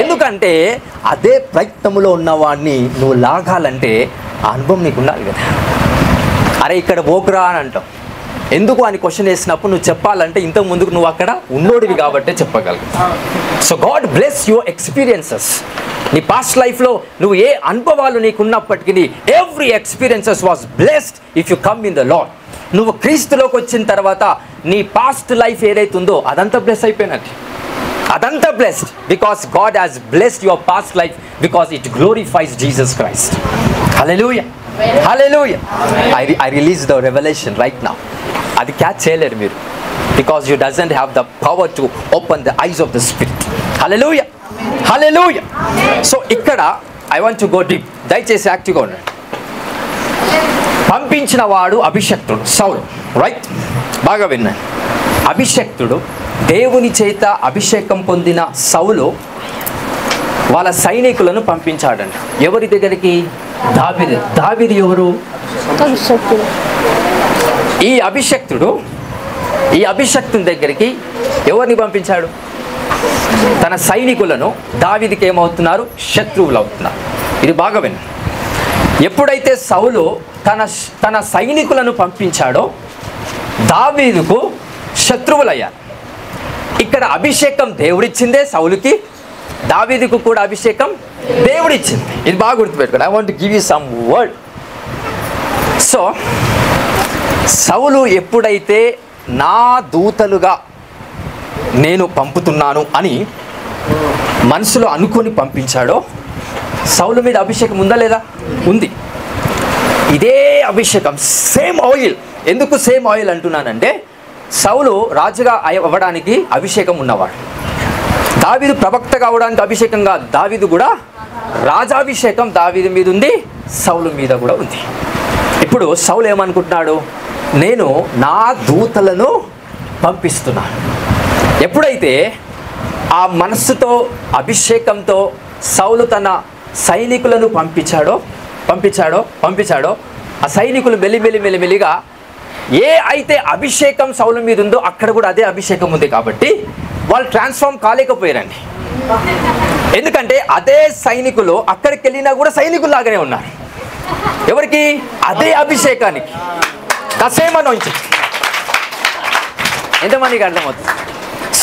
ఎందుకంటే అదే ప్రయత్నములో ఉన్నవాడిని నువ్వు లాగాలంటే ఆ అనుభవం నీకు ఉండాలి కదా. అరే ఇక్కడ పోకురా అని అంటాం. ఎందుకు అని క్వశ్చన్ వేసినప్పుడు నువ్వు చెప్పాలంటే ఇంతకు ముందుకు నువ్వు అక్కడ ఉన్నోడివి కాబట్టే చెప్పగలుగుతావు. So God bless your experiences. నీ పాస్ట్ లైఫ్లో నువ్వు ఏ అనుభవాలు నీకు ఉన్నప్పటికీ every experiences was blessed if you come in the Lord. నువ్వు క్రీస్తులోకి వచ్చిన తర్వాత నీ పాస్ట్ లైఫ్ ఏదైతుందో అదంతా బ్లెస్ అయిపోయినట్టు. అదంతా blessed because God has blessed your past life because it glorifies Jesus Christ. Hallelujah, hallelujah. I release the revolution right now. అది క్యాచ్ చేయలేరు మీరు because you doesn't have the power to open the eyes of the spirit. Hallelujah, hallelujah. So ఇక్కడ I want to go deep. దయచేసి యాక్టివ్గా ఉండండి. పంపించిన వాడు అభిషక్తుడు సౌలు, రైట్? బాగా విన్నాను. అభిషక్తుడు దేవుని చేత అభిషేకం పొందిన సౌలు వాళ్ళ సైనికులను పంపించాడంట. ఎవరి దగ్గరికి? దావీదు. దావీదు ఎవరు? ఈ అభిషక్తుని దగ్గరికి ఎవరిని పంపించాడు? తన సైనికులను. దావీదుకి ఏమవుతున్నారు? శత్రువులు అవుతున్నారు. ఇది బాగా విన్నాను. ఎప్పుడైతే సౌలు తన సైనికులను పంపించాడో దావీదుకు శత్రువులయ్యారు. ఇక్కడ అభిషేకం దేవుడిచ్చిందే సౌలుకి, దావీదుకు కూడా అభిషేకం దేవుడిచ్చింది. ఇది బాగా గుర్తుపెట్టుకోండి. I want to give you some word. So Saul ఎప్పుడైతే నా దూతలుగా నేను పంపుతున్నాను అని మనసులో అనుకొని పంపించాడో సౌలు మీద అభిషేకం ఉందా లేదా? ఉంది. ఇదే అభిషేకం, సేమ్ ఆయిల్. ఎందుకు సేమ్ ఆయిల్ అంటున్నానంటే సౌలు రాజుగా అవ్వడానికి అభిషేకం ఉన్నవాడు. దావీదు ప్రవక్త కావడానికి అభిషేకం కాదు. దావీదు కూడా రాజాభిషేకం దావీదు మీద ఉంది, సౌలు మీద కూడా ఉంది. ఇప్పుడు సౌలు ఏమనుకుంటున్నాడు? నేను నా దూతలను పంపిస్తున్నాను. ఎప్పుడైతే ఆ మనస్సుతో అభిషేకంతో సౌలు తన సైనికులను పంపించాడో ఆ సైనికులు మెల్లిగా ఏ అయితే అభిషేకం సౌలు మీద ఉందో అక్కడ కూడా అదే అభిషేకం ఉంది కాబట్టి వాళ్ళు ట్రాన్స్ఫార్మ్ కాలేకపోయారండి. ఎందుకంటే అదే సైనికులు అక్కడికి వెళ్ళినా కూడా సైనికుల్లాగానే ఉన్నారు. ఎవరికి? అదే అభిషేకానికి. కసేమనొంచి ఎంతమందికి అర్థమవుతుంది?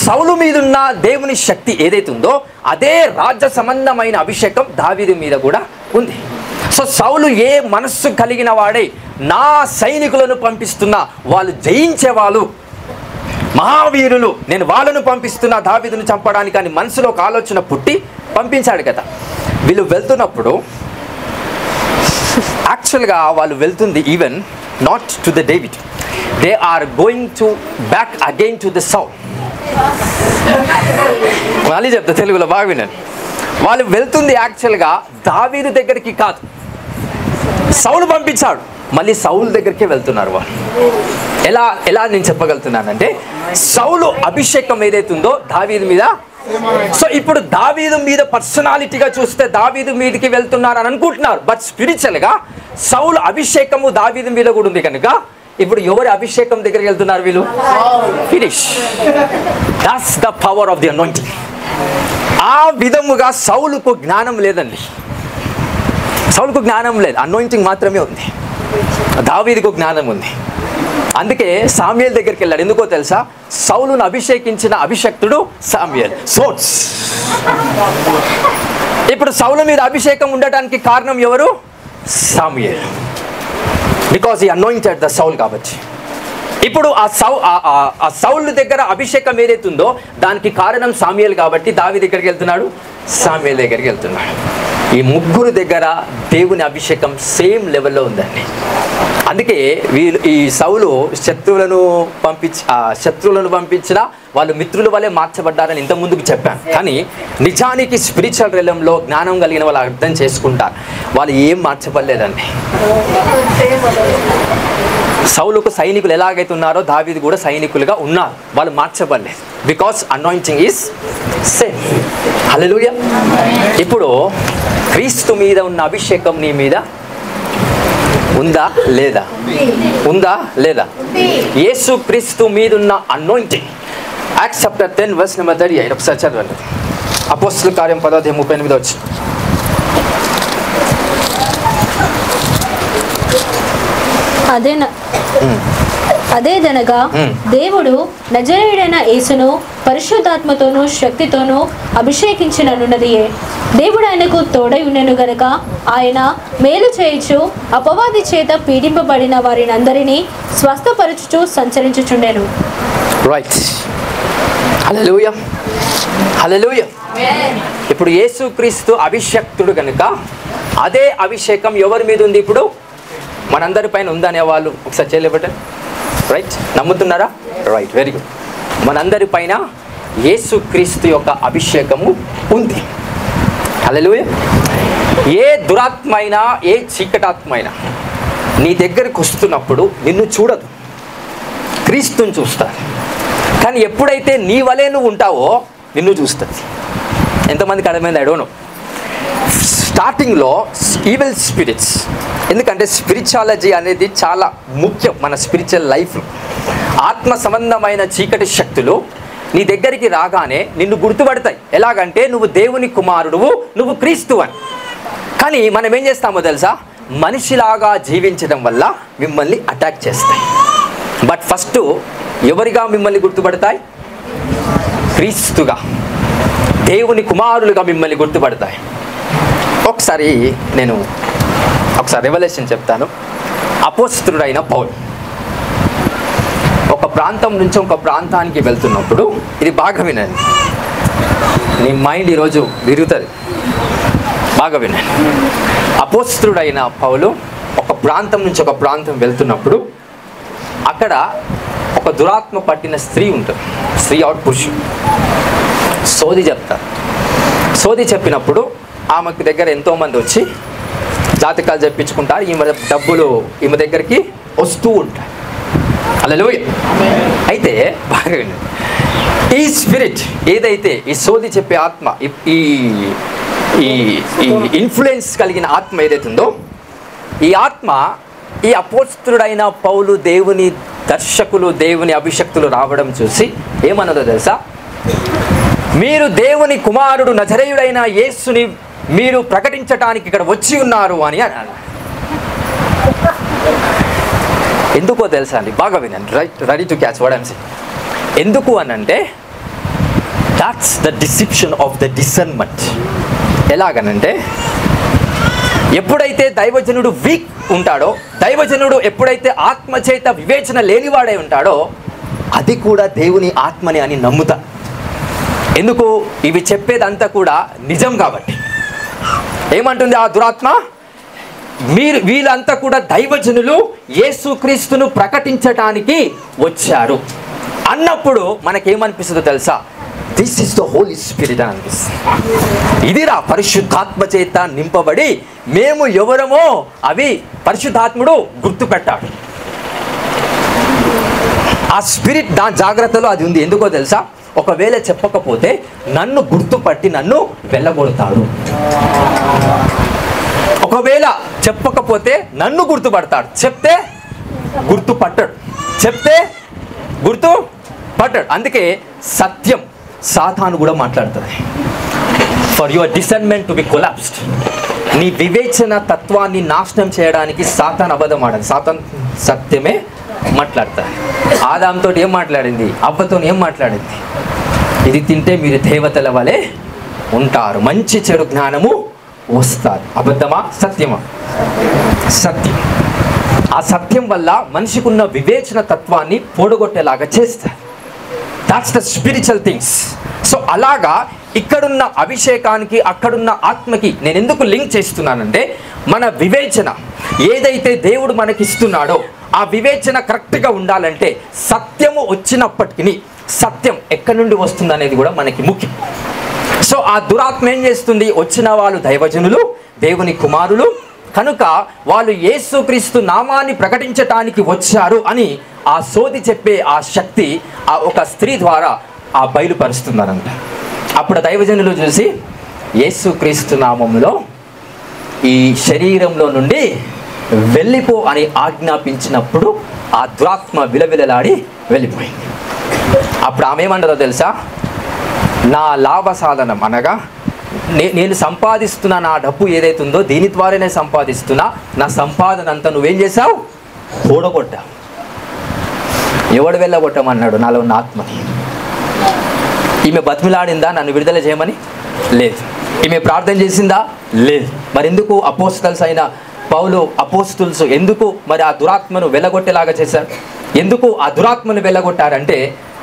సౌలు మీదున్న దేవుని శక్తి ఏదైతే ఉందో అదే రాజ్య సంబంధమైన అభిషేకం దావీదు మీద కూడా ఉంది. సో సౌలు ఏ మనస్సు కలిగిన వాడే నా సైనికులను పంపిస్తున్నా, వాళ్ళు జయించే వాళ్ళు మహావీరులు, నేను వాళ్ళను పంపిస్తున్నా దావీదును చంపడానికి అని మనసులో ఒక ఆలోచన పుట్టి పంపించాడు కదా. వీళ్ళు వెళ్తున్నప్పుడు యాక్చువల్గా వాళ్ళు వెళ్తుంది even not to the David, they are going to back again to the Saul. మళ్ళీ చెప్తా తెలుగులో బాగా వినండి. వాళ్ళు వెళ్తుంది యాక్చువల్గా దావీదు దగ్గరికి కాదు, సౌలు పంపించాడు, మళ్ళీ సౌలు దగ్గరికే వెళ్తున్నారు వాళ్ళు. ఎలా నేను చెప్పగలుగుతున్నానంటే సౌలు అభిషేకం ఏదైతుందో దావీదు మీద. సో ఇప్పుడు దావీదు మీద పర్సనాలిటీగా చూస్తే దావీదు మీదకి వెళ్తున్నారు అని అనుకుంటున్నారు, బట్ స్పిరిచువల్గా సౌలు అభిషేకము దావీదు మీద కూడా ఉంది కనుక ఇప్పుడు ఎవరి అభిషేకం దగ్గరికి వెళ్తున్నారు వీళ్ళు? Finish. That's the power of the anointing. ఆ విధముగా సౌలుకు జ్ఞానం లేదండి. సౌలుకు జ్ఞానం లేదు, అనాయింటింగ్ మాత్రమే ఉంది. దావీదుకు జ్ఞానం ఉంది. అందుకే సామ్యుయేల్ దగ్గరికి వెళ్ళాడు. ఎందుకో తెలుసా? సౌలును అభిషేకించిన అభిషక్తుడు సామ్యుయేల్. సోర్స్. ఇప్పుడు సౌలు మీద అభిషేకం ఉండటానికి కారణం ఎవరు? Samuel. Because he anointed the Saul కాబట్టి. ఇప్పుడు ఆ సౌలు దగ్గర అభిషేకం ఏదైతుందో దానికి కారణం సామ్యుయేల్ కాబట్టి దావీదు దగ్గరికి వెళ్తున్నాడు, సామ్యుయేల్ దగ్గరికి వెళ్తున్నాడు. ఈ ముగ్గురు దగ్గర దేవుని అభిషేకం సేమ్ లెవెల్లో ఉందండి. అందుకే ఈ సౌలు శత్రువులను పంపించిన వాళ్ళు మిత్రుల వల్లే మార్చబడ్డారని ఇంత ముందుకు చెప్పాను. కానీ నిజానికి స్పిరిచువల్ రిలంలో జ్ఞానం కలిగిన వాళ్ళు అర్థం చేసుకుంటారు, వాళ్ళు ఏం మార్చబడలేదండి. సౌలుకు సైనికులు ఎలాగైతే ఉన్నారో దావీదు కూడా సైనికులుగా ఉన్నారు, వాళ్ళు మార్చబడలేదు. Because anointing is same. Hallelujah. ఇప్పుడు క్రీస్తు మీద ఉన్న అభిషేకం నీ మీద ఉందా లేదా? ఉందా లేదా? యేసు క్రీస్తు మీదున్న anointing Acts chapter 10 verse number 38 ఒకసారి చదవండి. అపోస్తలుల కార్యం 10:38 వచ్చి. అదేదనగా దేవుడు నజరేయుడైన యేసును పరిశుద్ధాత్మతోనూ శక్తితోనూ అభిషేకించిననున్నదియే. దేవుడు ఆయనకు తోడై ఉండెను గనుక ఆయన మేలు చేయుచు అపవాది చేత పీడింపబడిన వారినందరినీ స్వస్థపరచుచు సంచరించుచుండెను. రైట్. హల్లెలూయా, హల్లెలూయా. ఇప్పుడు యేసుక్రీస్తు అభిషక్తుడు కనుక అదే అభిషేకం ఎవరి మీద ఉంది? ఇప్పుడు మనందరి పైన ఉందనే వాళ్ళు ఒకసారి చేయలేబట్టండి. రైట్, నమ్ముతున్నారా? Right, very good. మనందరి పైన యేసుక్రీస్తు యొక్క అభిషేకము ఉంది. హల్లెలూయా. ఏ దురాత్మ అయినా, ఏ చీకటాత్మ అయినా నీ దగ్గరికి వస్తున్నప్పుడు నిన్ను చూడదు, క్రీస్తుని చూస్తారు. కానీ ఎప్పుడైతే నీ వలే నువ్వు ఉంటావో నిన్ను చూస్తుంది. ఎంతమందికి అర్థమైంది? I don't know. స్టార్టింగ్లో ఈవిల్ స్పిరిట్స్, ఎందుకంటే స్పిరిచువాలజీ అనేది చాలా ముఖ్యం మన స్పిరిచువల్ లైఫ్లో. ఆత్మ సంబంధమైన చీకటి శక్తులు నీ దగ్గరికి రాగానే నిన్ను గుర్తుపడతాయి. ఎలాగంటే నువ్వు దేవుని కుమారుడువు, నువ్వు క్రీస్తు అని. కానీ మనం ఏం చేస్తామో తెలుసా? మనిషిలాగా జీవించడం వల్ల మిమ్మల్ని అటాక్ చేస్తాయి. బట్ ఫస్ట్ ఎవరిగా మిమ్మల్ని గుర్తుపడతాయి? క్రీస్తుగా, దేవుని కుమారులుగా మిమ్మల్ని గుర్తుపడతాయి. ఒకసారి రెవల్యూషన్ చెప్తాను. అపోస్తలుడైన పౌలు ఒక ప్రాంతం నుంచి ఒక ప్రాంతానికి వెళ్తున్నప్పుడు, ఇది బాగా వినండి, నీ మైండ్ ఈరోజు విరుగుతుంది, బాగా వినండి. అపోస్తలుడైన పౌలు ఒక ప్రాంతం నుంచి ఒక ప్రాంతం వెళ్తున్నప్పుడు అక్కడ ఒక దురాత్మ పట్టిన స్త్రీ ఉంటుంది. స్త్రీ అవుట్ పురుషుడు సోది చెప్తారు. సోది చెప్పినప్పుడు ఆమెకు దగ్గర ఎంతోమంది వచ్చి జాతకాలు చెప్పించుకుంటారు. ఈమె డబ్బులు ఈమె దగ్గరికి వస్తూ ఉంటాయి. హల్లెలూయా. అయితే బాగా ఈ స్పిరిట్ ఏదైతే, ఈ సోది చెప్పే ఆత్మ, ఈ ఇన్ఫ్లుయెన్స్ కలిగిన ఆత్మ ఏదైతే ఉందో, ఈ ఆత్మ ఈ అపోస్తలుడైన పౌలు దేవుని దర్శకులు, దేవుని అభిషక్తులు రావడం చూసి ఏమన్నదో తెలుసా? మీరు దేవుని కుమారుడు నజరేయుడైన యేసుని మీరు ప్రకటించడానికి ఇక్కడ వచ్చి ఉన్నారు అని అన్నాడు. ఎందుకో తెలుసా అండి? బాగా వినండి. Right, ready to catch what I'm saying. ఎందుకు అనంటే that's the deception of the discernment. ఎలాగనంటే ఎప్పుడైతే దైవజనుడు వీక్ ఉంటాడో, దైవజనుడు ఎప్పుడైతే ఆత్మచేత వివేచన లేనివాడై ఉంటాడో, అది కూడా దేవుని ఆత్మని అని నమ్ముతా. ఎందుకు? ఇవి చెప్పేదంతా కూడా నిజం కాబట్టి. ఏమంటుంది ఆ దురాత్మ? వీళ్ళంతా కూడా దైవజనులు యేసుక్రీస్తును ప్రకటించటానికి వచ్చారు అన్నప్పుడు మనకేమనిపిస్తుందో తెలుసా? This is the Holi Spirit అని అనిపిస్తుంది. ఇదిరా పరిశుద్ధాత్మ చేత నింపబడి మేము ఎవరమో అవి పరిశుద్ధాత్ముడు గుర్తుపెట్టాడు. ఆ స్పిరిట్ దాని జాగ్రత్తలో అది ఉంది. ఎందుకో తెలుసా? ఒకవేళ చెప్పకపోతే నన్ను గుర్తుపట్టి నన్ను వెళ్ళగొడతాడు. ఒకవేళ చెప్పకపోతే నన్ను గుర్తుపడతాడు, చెప్తే గుర్తుపట్టడు, చెప్తే గుర్తుపట్టడు. అందుకే సత్యం సాతాను కూడా మాట్లాడుతుంది. For your discernment to be collapsed, నీ వివేచన తత్వాన్ని నాశనం చేయడానికి సాతాను అబద్ధం ఆడదు, సాతాను సత్యమే మాట్లాడతాడు. ఆదాంతో ఏం మాట్లాడింది? అవ్వతో ఏం మాట్లాడింది? ఇది తింటే మీరు దేవతల వలె ఉంటారు, మంచి చెడు జ్ఞానము వస్తారు. అబద్ధమా సత్యమా? సత్యం. ఆ సత్యం వల్ల మనిషికి ఉన్న వివేచన తత్వాన్ని పోడగొట్టేలాగా చేస్తారు. That's the spiritual things. So అలాగా ఇక్కడున్న అభిషేకానికి అక్కడున్న ఆత్మకి నేను ఎందుకు లింక్ చేస్తున్నానంటే, మన వివేచన ఏదైతే దేవుడు మనకిస్తున్నాడో ఆ వివేచన కరెక్ట్గా ఉండాలంటే సత్యము వచ్చినప్పటికీ సత్యం ఎక్కడి నుండి వస్తుంది అనేది కూడా మనకి ముఖ్యం. సో ఆ దురాత్మ ఏం చేస్తుంది? వచ్చిన వాళ్ళు దైవజనులు, దేవుని కుమారులు కనుక వాళ్ళు యేసుక్రీస్తు నామాన్ని ప్రకటించటానికి వచ్చారు అని ఆ సోది చెప్పే ఆ శక్తి ఆ ఒక స్త్రీ ద్వారా ఆ బయలుపరుస్తున్నారంట. అప్పుడు దైవజనులు చూసి యేసుక్రీస్తు నామంలో ఈ శరీరంలో నుండి వెళ్ళిపో అని ఆజ్ఞాపించినప్పుడు ఆ దురాత్మ విలవిలలాడి వెళ్ళిపోయింది. అప్పుడు ఆమె ఏమన్నదో తెలుసా, నా లాభ సాధనం అనగా నేను సంపాదిస్తున్న నా డబ్బు ఏదైతే ఉందో దీని ద్వారానే సంపాదిస్తున్నా, నా సంపాదన అంతా నువ్వేం చేసావు, ఓడగొట్టావు. ఎవడు వెళ్ళగొట్టమన్నాడు నాలో ఉన్న ఆత్మని? ఈమె బతిమిలాడిందా నన్ను విడుదల చేయమని? లేదు. ఈమె ప్రార్థన చేసిందా? లేదు. మరి ఎందుకు అపోస్తల్స్ అయిన పౌలు అపోస్తుల్స్ ఎందుకు మరి ఆ దురాత్మను వెళ్ళగొట్టేలాగా చేశారు? ఎందుకు ఆ దురాత్మను వెళ్ళగొట్టారంటే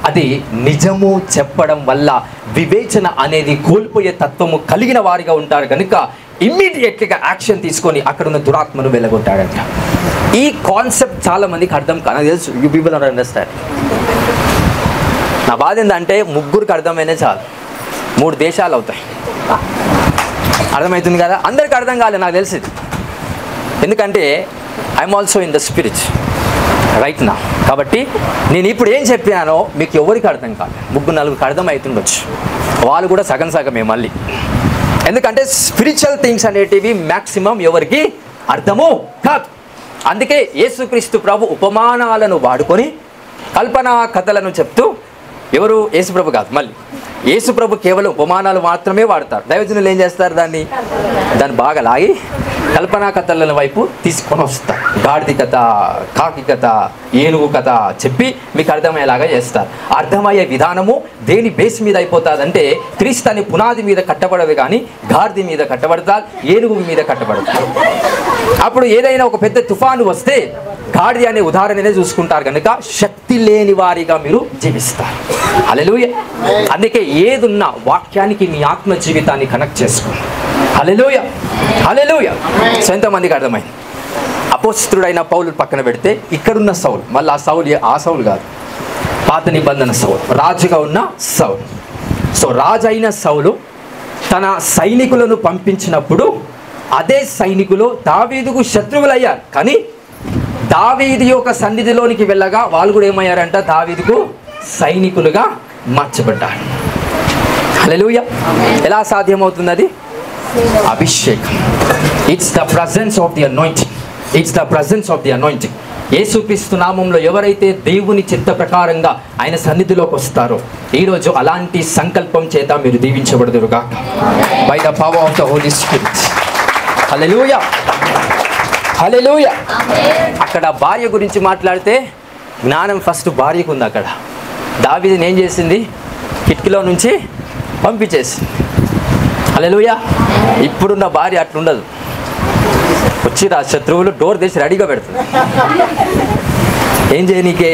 అది నిజము చెప్పడం వల్ల వివేచన అనేది కోల్పోయే తత్వము కలిగిన వారిగా ఉంటారు కనుక ఇమ్మీడియట్లీగా యాక్షన్ తీసుకొని అక్కడున్న దురాత్మను వెళ్ళగొట్టాడంట. ఈ కాన్సెప్ట్ చాలా మందికి అర్థం కాదు, తెలుసు. You people not understand. నా బాధ ఏంటంటే ముగ్గురికి అర్థమైనా చాలు 3 దేశాలు అవుతాయి. అర్థమవుతుంది కదా? అందరికి అర్థం కాలేదు నాకు తెలిసింది. ఎందుకంటే I'm also in the spirit right నా. కాబట్టి నేను ఇప్పుడు ఏం చెప్పినానో మీకు ఎవరికి అర్థం కాదు, 3-4 అర్థం అవుతుండొచ్చు. వాళ్ళు కూడా సగం సగమే మళ్ళీ. ఎందుకంటే స్పిరిచువల్ థింగ్స్ అనేటివి మ్యాక్సిమం ఎవరికి అర్థము కాదు. అందుకే యేసుక్రీస్తు ప్రభు ఉపమానాలను వాడుకొని కల్పనా కథలను చెప్తూ, ఎవరు? యేసుప్రభు కాదు, మళ్ళీ యేసుప్రభు కేవలం ఉపమానాలు మాత్రమే వాడతారు. దైవజనులు ఏం చేస్తారు, దాన్ని బాగా లాగి కల్పనా కథల వైపు తీసుకొని వస్తారు. గాడిద కథ, కాకి కథ, ఏనుగు కథ చెప్పి మీకు అర్థమయ్యేలాగా చేస్తారు. అర్థమయ్యే విధానము దేని బేస్ మీద అయిపోతుందంటే క్రీస్తు అనే పునాది మీద కట్టబడదు, కానీ గాడిద మీద కట్టబడతారు, ఏనుగు మీద కట్టబడతారు. అప్పుడు ఏదైనా ఒక పెద్ద తుఫాను వస్తే గాడిద అనే ఉదాహరణనే చూసుకుంటారు కనుక శక్తి లేని వారిగా మీరు జీవిస్తారు. హల్లెలూయా. అందుకే ఏదున్నా వాక్యానికి మీ ఆత్మ జీవితాన్ని కనెక్ట్ చేసుకోండి. హల్లెలూయా, హల్లెలూయా. సో ఎంతమందికి అర్థమైంది? అపోస్తలుడైన పౌలు పక్కన పెడితే ఇక్కడున్న సౌలు, మళ్ళీ ఆ సౌలు కాదు, పాత నిబంధన సౌలు, రాజుగా ఉన్న సౌలు. సో రాజు అయిన సౌలు తన సైనికులను పంపించినప్పుడు అదే సైనికులు దావీదుకు శత్రువులయ్యారు. కానీ దావీదు యొక్క సన్నిధిలోనికి వెళ్ళగా వాళ్ళు కూడా ఏమయ్యారంట, దావీదుకు సైనికులుగా మార్చబడ్డారు. హల్లెలూయా. ఎలా సాధ్యమవుతుంది అది? అభిషేకం. It's the presence of the anointing. It's the presence of the anointing. యేసుక్రీస్తు నామంలో ఎవరైతే దేవుని చిత్త ప్రకారంగా ఆయన సన్నిధిలోకి వస్తారో ఈరోజు అలాంటి సంకల్పం చేత మీరు దీవించబడుదురుగా by the power of the Holi spirit. Hallelujah, hallelujah. అక్కడ భార్య గురించి మాట్లాడితే జ్ఞానం ఫస్ట్ భార్యకు ఉంది. అక్కడ దావీదుని ఏం చేసింది? కిటికీలో నుంచి పంపించేసింది. హల్లెలూయా. ఇప్పుడున్న భార్య అట్లుండదు. వచ్చి శత్రువులు డోర్ తెచ్చి రెడీగా పెడుతుంది. ఏం చేయనీకే?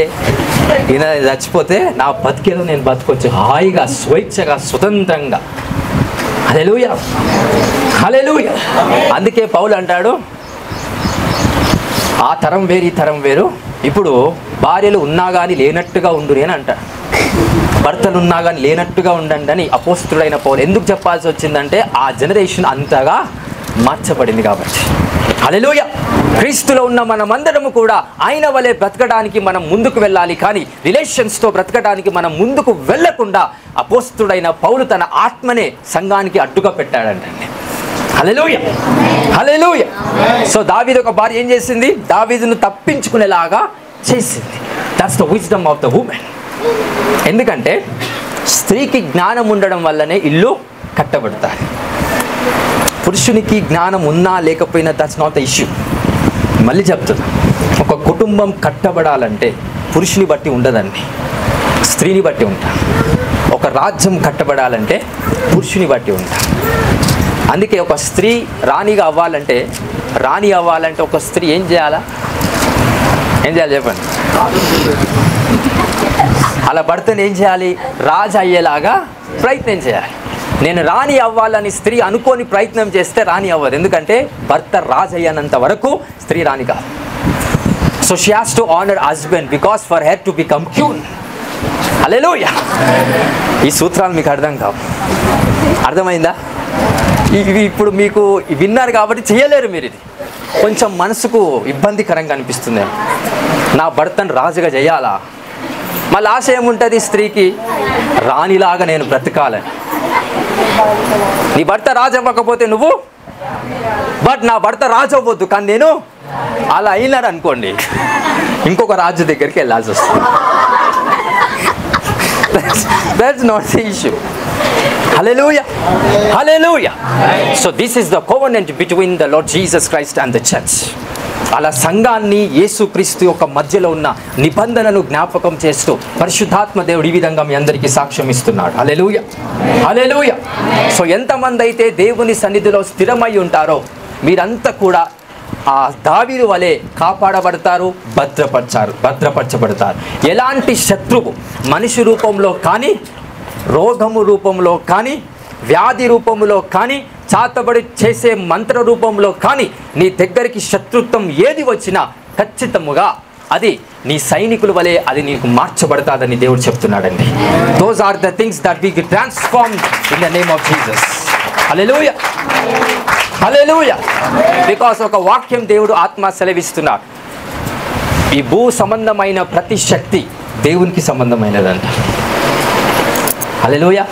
ఈయన చచ్చిపోతే నా బతికేదో నేను బతకొచ్చు హాయిగా, స్వేచ్ఛగా, స్వతంత్రంగా. హల్లెలూయా, హల్లెలూయా. అందుకే పౌలు అంటాడు, ఆ తరం వేరు ఈ తరం వేరు. ఇప్పుడు భార్యలు ఉన్నా కానీ లేనట్టుగా ఉండుని అని అంటాడు. భర్తలు ఉన్నా కానీ లేనట్టుగా ఉండండి అని అపోస్తలుడైన పౌలు ఎందుకు చెప్పాల్సి వచ్చిందంటే ఆ జనరేషన్ అంతగా మార్చబడింది కాబట్టి. హల్లెలూయా. క్రీస్తులో ఉన్న మనమందరము కూడా ఆయన వలె బ్రతకడానికి మనం ముందుకు వెళ్ళాలి, కానీ రిలేషన్స్తో బ్రతకడానికి మనం ముందుకు వెళ్ళకుండా అపోస్తలుడైన పౌలు తన ఆత్మనే సంఘానికి అడ్డుగా పెట్టాడంటండి. హల్లెలూయా, హల్లెలూయా. సో దావీదు ఒక భార్య ఏం చేసింది? దావీదును తప్పించుకునేలాగా చేసింది. That's the wisdom of the women. ఎందుకంటే స్త్రీకి జ్ఞానం ఉండడం వల్లనే ఇల్లు కట్టబడతారు. పురుషునికి జ్ఞానం ఉన్నా లేకపోయినా దట్స్ నాట్ ద ఇష్యూ. మళ్ళీ చెప్తున్నా, ఒక కుటుంబం కట్టబడాలంటే పురుషుని బట్టి ఉండదండి, స్త్రీని బట్టి ఉంటా. ఒక రాజ్యం కట్టబడాలంటే పురుషుని బట్టి ఉంటా. అందుకే ఒక స్త్రీ రాణి అవ్వాలంటే ఒక స్త్రీ ఏం చేయాలి చెప్పండి? అలా భర్తను ఏం చేయాలి? రాజు అయ్యేలాగా ప్రయత్నం చేయాలి. నేను రాణి అవ్వాలని స్త్రీ అనుకోని ప్రయత్నం చేస్తే రాణి అవ్వదు. ఎందుకంటే భర్త రాజు అయ్యేంత వరకు స్త్రీ రాణి కాదు. So she has to honour husband because for her to become queen. Hallelujah. ఈ సూత్రాలు మీకు అర్థం కావు. అర్థమైందా? ఇవి ఇప్పుడు మీకు విన్నారు కాబట్టి చేయలేరు మీరు. ఇది కొంచెం మనసుకు ఇబ్బందికరంగా అనిపిస్తుంది. నా భర్తను రాజుగా చేయాలా? మళ్ళీ ఆశ ఏముంటుంది స్త్రీకి? రాణిలాగా నేను బ్రతకాలని. నీ భర్త రాజు అవ్వకపోతే నువ్వు, బట్ నా భర్త రాజు అవ్వద్దు కానీ నేను అలా అయినాడు అనుకోండి, ఇంకొక రాజు దగ్గరికి వెళ్ళాల్సి వస్తుంది. That's not the issue. Hallelujah. Hallelujah. So this is the covenant between the Lord Jesus Christ and the church. అలా సంఘాన్ని యేసుక్రీస్తు యొక్క మధ్యలో ఉన్న నిబంధనను జ్ఞాపకం చేస్తూ పరిశుద్ధాత్మ దేవుడు ఈ విధంగా మీ అందరికీ సాక్ష్యం ఇస్తున్నాడు. హల్లెలూయా. హల్లెలూయా. సో ఎంతమంది అయితే దేవుని సన్నిధిలో స్థిరమై ఉంటారో మీరంతా కూడా ఆ దావీదు వలె కాపాడబడతారు, భద్రపరచబడతారు. ఎలాంటి శత్రువు మనిషి రూపంలో కానీ, రోగము రూపంలో కానీ, వ్యాధి రూపంలో కానీ, చాతబడి చేసే మంత్ర రూపంలో కానీ నీ దగ్గరికి శత్రుత్వం ఏది వచ్చినా ఖచ్చితముగా అది నీ సైనికుల వలె అది నీకు మార్చబడతాదని దేవుడు చెప్తున్నాడండి. Those are the things that we get transformed in the name of Jesus. Hallelujah. Hallelujah. Because ఒక వాక్యం దేవుడు ఆత్మ సెలవిస్తున్నాడు. ఈ భూ సంబంధమైన ప్రతి శక్తి దేవునికి సంబంధమైనదంట. హల్లెలూయా.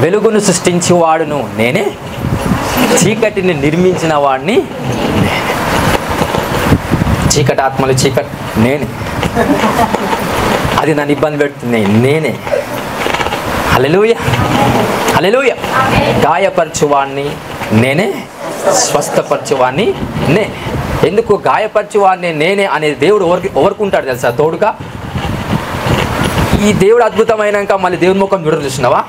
వెలుగును సృష్టించేవాడును నేనే, చీకటిని నిర్మించిన వాడిని చీకటి ఆత్మలు చీకటి నేనే, అది నన్ను ఇబ్బంది పెడుతుంది నేనే. హల్లెలూయా. హల్లెలూయా. గాయపరచువాడిని నేనే, స్వస్థపరచువాడిని నే. ఎందుకు గాయపరచువాడిని నేనే అనేది దేవుడు ఎవరుకుంటాడు తెలుసా తోడుగా? ఈ దేవుడు అద్భుతమైనాక మళ్ళీ దేవుని ముఖం చూడ చూసినావా?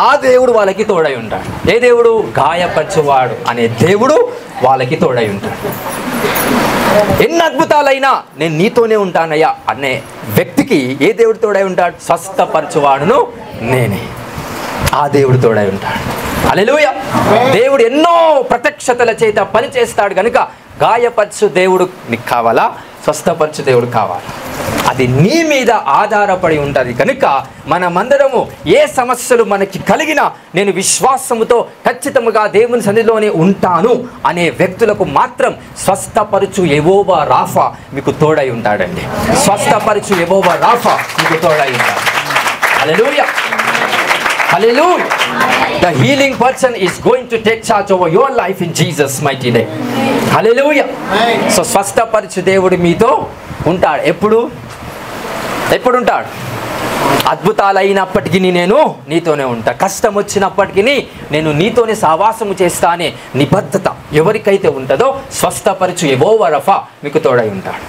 ఆ దేవుడు వాళ్ళకి తోడై ఉంటాడు. ఏ దేవుడు? గాయపరచువాడు అనే దేవుడు వాళ్ళకి తోడై ఉంటాడు. ఎన్ని అద్భుతాలైనా నేను నీతోనే ఉంటానయ్యా అనే వ్యక్తికి ఏ దేవుడు తోడై ఉంటాడు? స్వస్థపరచువాడును నేనే, ఆ దేవుడు తోడై ఉంటాడు. హల్లెలూయా. దేవుడు ఎన్నో ప్రత్యక్షతల చేత పని చేస్తాడు కనుక గాయపరచు దేవుడు నీకు కావాలా, స్వస్థపరచు దేవుడు కావాలా, అది నీ మీద ఆధారపడి ఉంటుంది. కనుక మనమందరము ఏ సమస్యలు మనకి కలిగినా నేను విశ్వాసముతో ఖచ్చితంగా దేవుని సన్నిధిలోనే ఉంటాను అనే వ్యక్తులకు మాత్రం స్వస్థపరచు యెహోవా రాఫా మీకు తోడై ఉంటాడండి. స్వస్థపరచు యెహోవా రాఫా మీకు తోడై ఉంటాడు. హల్లెలూయా. Hallelujah. The healing person is going to take charge over your life in Jesus' mighty name. Hallelujah. So స్వస్థపరచు దేవుడు మీతో ఉంటాడు. ఎప్పుడు ఉంటాడు? అద్భుతాలు అయినప్పటికీ నేను నీతోనే ఉంటా. కష్టం వచ్చినప్పటికీ నేను నీతోనే సహవాసము చేస్తా అనే నిబద్ధత ఎవరికైతే ఉంటుందో స్వస్థపరచు యెహోవా రాఫా మీకు తోడై ఉంటాడు.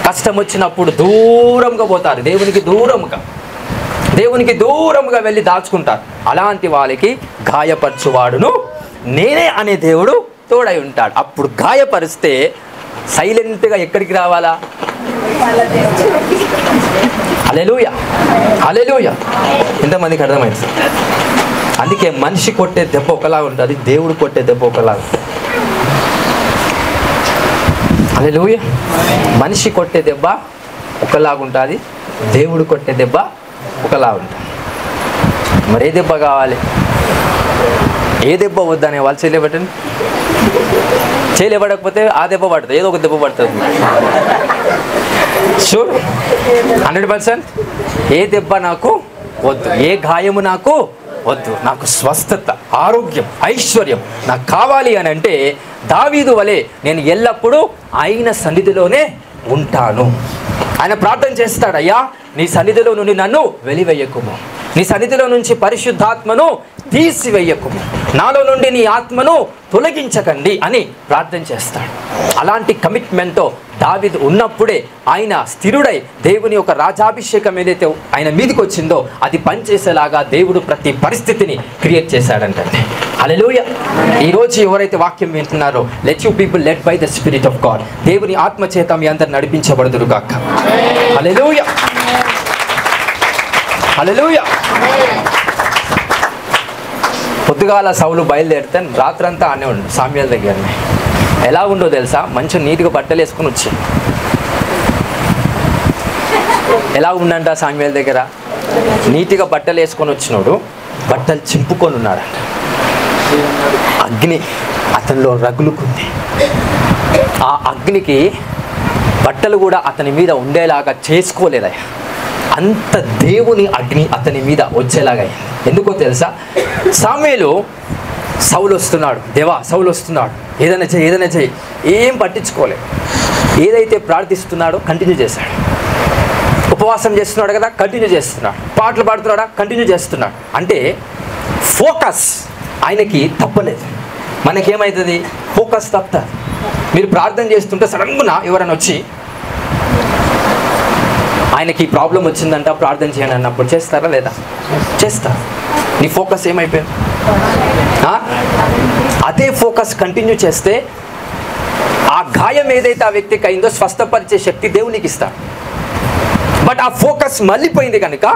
కష్టం వచ్చినప్పుడు దూరంగా పోతారు, దేవునికి దూరంగా వెళ్ళి దాచుకుంటారు. అలాంటి వాళ్ళకి గాయపరచువాడును నేనే అనే దేవుడు తోడై ఉంటాడు. అప్పుడు గాయపరిస్తే సైలెంట్గా ఎక్కడికి రావాలా? హల్లెలూయా. హల్లెలూయా. ఎంతమందికి అర్థమైంది? అందుకే మనిషి కొట్టే దెబ్బ ఒకలా ఉంటుంది, దేవుడు కొట్టే దెబ్బ ఒకలా. హల్లెలూయా. మనిషి కొట్టే దెబ్బ ఒకలాగుంటుంది, దేవుడు కొట్టే దెబ్బ ఒకలా ఉంటుంది. మరి ఏ దెబ్బ కావాలి? ఏ దెబ్బ వద్దనే వాళ్ళు చేయలేబట్టండి. చేయలేబడకపోతే ఆ దెబ్బ పడుతుంది, ఏదో ఒక దెబ్బ పడుతుంది. షూర్ 100%. ఏ దెబ్బ నాకు వద్దు, ఏ గాయము నాకు వద్దు, నాకు స్వస్థత, ఆరోగ్యం, ఐశ్వర్యం నాకు కావాలి అని అంటే దావీదు వలె నేను ఎల్లప్పుడూ ఆయన సన్నిధిలోనే ఉంటాను. ఆయన ప్రార్థన చేస్తాడు, అయ్యా నీ సన్నిధిలో నుండి నన్ను వెలివేయకుము, నీ సన్నిధిలో నుంచి పరిశుద్ధాత్మను తీసివేయకుము, నాలో నుండి నీ ఆత్మను తొలగించకండి అని ప్రార్థన చేస్తాడు. అలాంటి కమిట్మెంట్తో దావీదు ఉన్నప్పుడే ఆయన స్థిరుడై దేవుని యొక్క రాజాభిషేకం ఏదైతే ఆయన మీదకి వచ్చిందో అది పనిచేసేలాగా దేవుడు ప్రతి పరిస్థితిని క్రియేట్ చేశాడంటే. హల్లెలూయా. ఈరోజు ఎవరైతే వాక్యం వింటున్నారో, let you people led by the spirit of God, దేవుని ఆత్మ చేత మీ అందరు నడిపించబడుదురు గాక. హల్లెలూయా. హల్లెలూయా. పొద్దుగాల సౌలు బయలుదేరితే రాత్రంతా ఆనే ఉండు సామ్యుయేలు దగ్గరనే. ఎలా ఉండో తెలుసా? మంచి నీట్గా బట్టలు వేసుకొని వచ్చి ఎలా ఉండంట సామ్యుయేలు దగ్గర? నీట్గా బట్టలు వేసుకొని వచ్చినోడు బట్టలు చింపుకొని ఉన్నాడంట. అగ్ని అతనిలో రగులుకుంది. ఆ అగ్నికి బట్టలు కూడా అతని మీద ఉండేలాగా చేసుకోలేదయ్యా. అంత దేవుని అగ్ని అతని మీద వచ్చేలాగా. ఎందుకో తెలుసా? సామ్యుయేలు సౌలు వస్తున్నాడు, దేవా సౌలు వస్తున్నాడు, ఏదైనా చేయి, ఏం పట్టించుకోలేదు. ఏదైతే ప్రార్థిస్తున్నాడో కంటిన్యూ చేశాడు. ఉపవాసం చేస్తున్నాడు కదా, కంటిన్యూ చేస్తున్నాడు. పాటలు పాడుతున్నాడా, కంటిన్యూ చేస్తున్నాడు. అంటే ఫోకస్ ఆయనకి తప్పలేదు. మనకేమవుతుంది? ఫోకస్ తప్పుతుంది. మీరు ప్రార్థన చేస్తుంటే సడన్గా ఎవరైనా వచ్చి ఆయనకి ప్రాబ్లం వచ్చిందంట, ప్రార్థన చేయండి అన్నప్పుడు చేస్తారా లేదా? చేస్తారు. నీ ఫోకస్ ఏమైపోయింది? అదే ఫోకస్ కంటిన్యూ చేస్తే ఆ గాయం ఏదైతే ఆ వ్యక్తికి అయిందో స్వస్థపరిచే శక్తి దేవునికి ఇస్తాడు. బట్ ఆ ఫోకస్ మళ్ళీపోయింది కనుక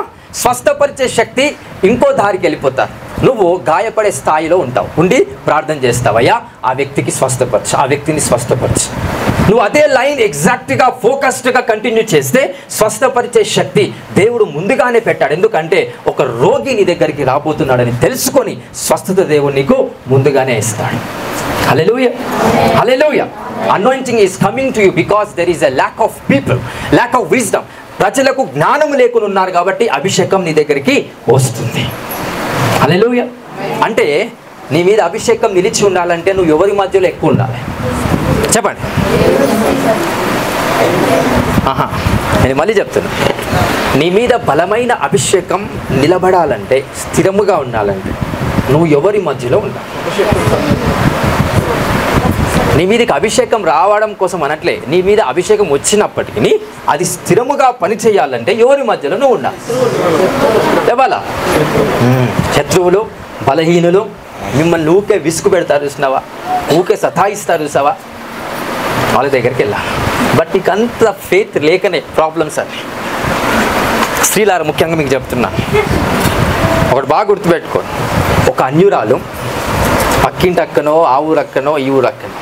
స్వస్థపరిచే శక్తి ఇంకో దారికి వెళ్ళిపోతారు. నువ్వు గాయపడే స్థాయిలో ఉంటావు, ఉండి ప్రార్థన చేస్తావయ్యా ఆ వ్యక్తికి స్వస్థపరచు, ఆ వ్యక్తిని స్వస్థపరచు. నువ్వు అదే లైన్ ఎగ్జాక్ట్గా ఫోకస్డ్గా కంటిన్యూ చేస్తే స్వస్థపరిచే శక్తి దేవుడు ముందుగానే పెట్టాడు. ఎందుకంటే ఒక రోగి నీ దగ్గరికి రాబోతున్నాడని తెలుసుకొని స్వస్థత దేవుడు నీకు ముందుగానే ఇస్తాడు. Hallelujah, hallelujah. Anointing is coming to you because there is a lack of people, lack of wisdom. ప్రజలకు జ్ఞానం లేకుండా ఉన్నారు కాబట్టి అభిషేకం నీ దగ్గరికి వస్తుంది. హల్లెలూయా. అంటే నీ మీద అభిషేకం నిలిచి ఉండాలంటే నువ్వు ఎవరి మధ్యలో ఎక్కువ ఉండాలి? చెప్పండి. నేను మళ్ళీ చెప్తున్నా, నీ మీద బలమైన అభిషేకం నిలబడాలంటే, స్థిరముగా ఉండాలంటే నువ్వు ఎవరి మధ్యలో ఉండాలి? నీ మీదకి అభిషేకం రావడం కోసం అనట్లే, నీ మీద అభిషేకం వచ్చినప్పటికీ అది స్థిరముగా పనిచేయాలంటే ఎవరి మధ్యలో నువ్వు ఉండాలి? ఎవలా? శత్రువులు, బలహీనులు మిమ్మల్ని ఊకే విసుగు పెడతారు చూసినావా, ఊకే సతాయిస్తారు చూసావా, వాళ్ళ దగ్గరికి వెళ్ళాలి. బట్ నీకు అంత ఫెయిత్ లేకనే ప్రాబ్లమ్స్ అన్నీ. స్త్రీలారు ముఖ్యంగా మీకు చెప్తున్నా, ఒకటి బాగా గుర్తుపెట్టుకోండి. ఒక అన్యురాలు పక్కింటి అక్కనో, ఆ ఊరు అక్కనో, ఈ ఊరు అక్కనో,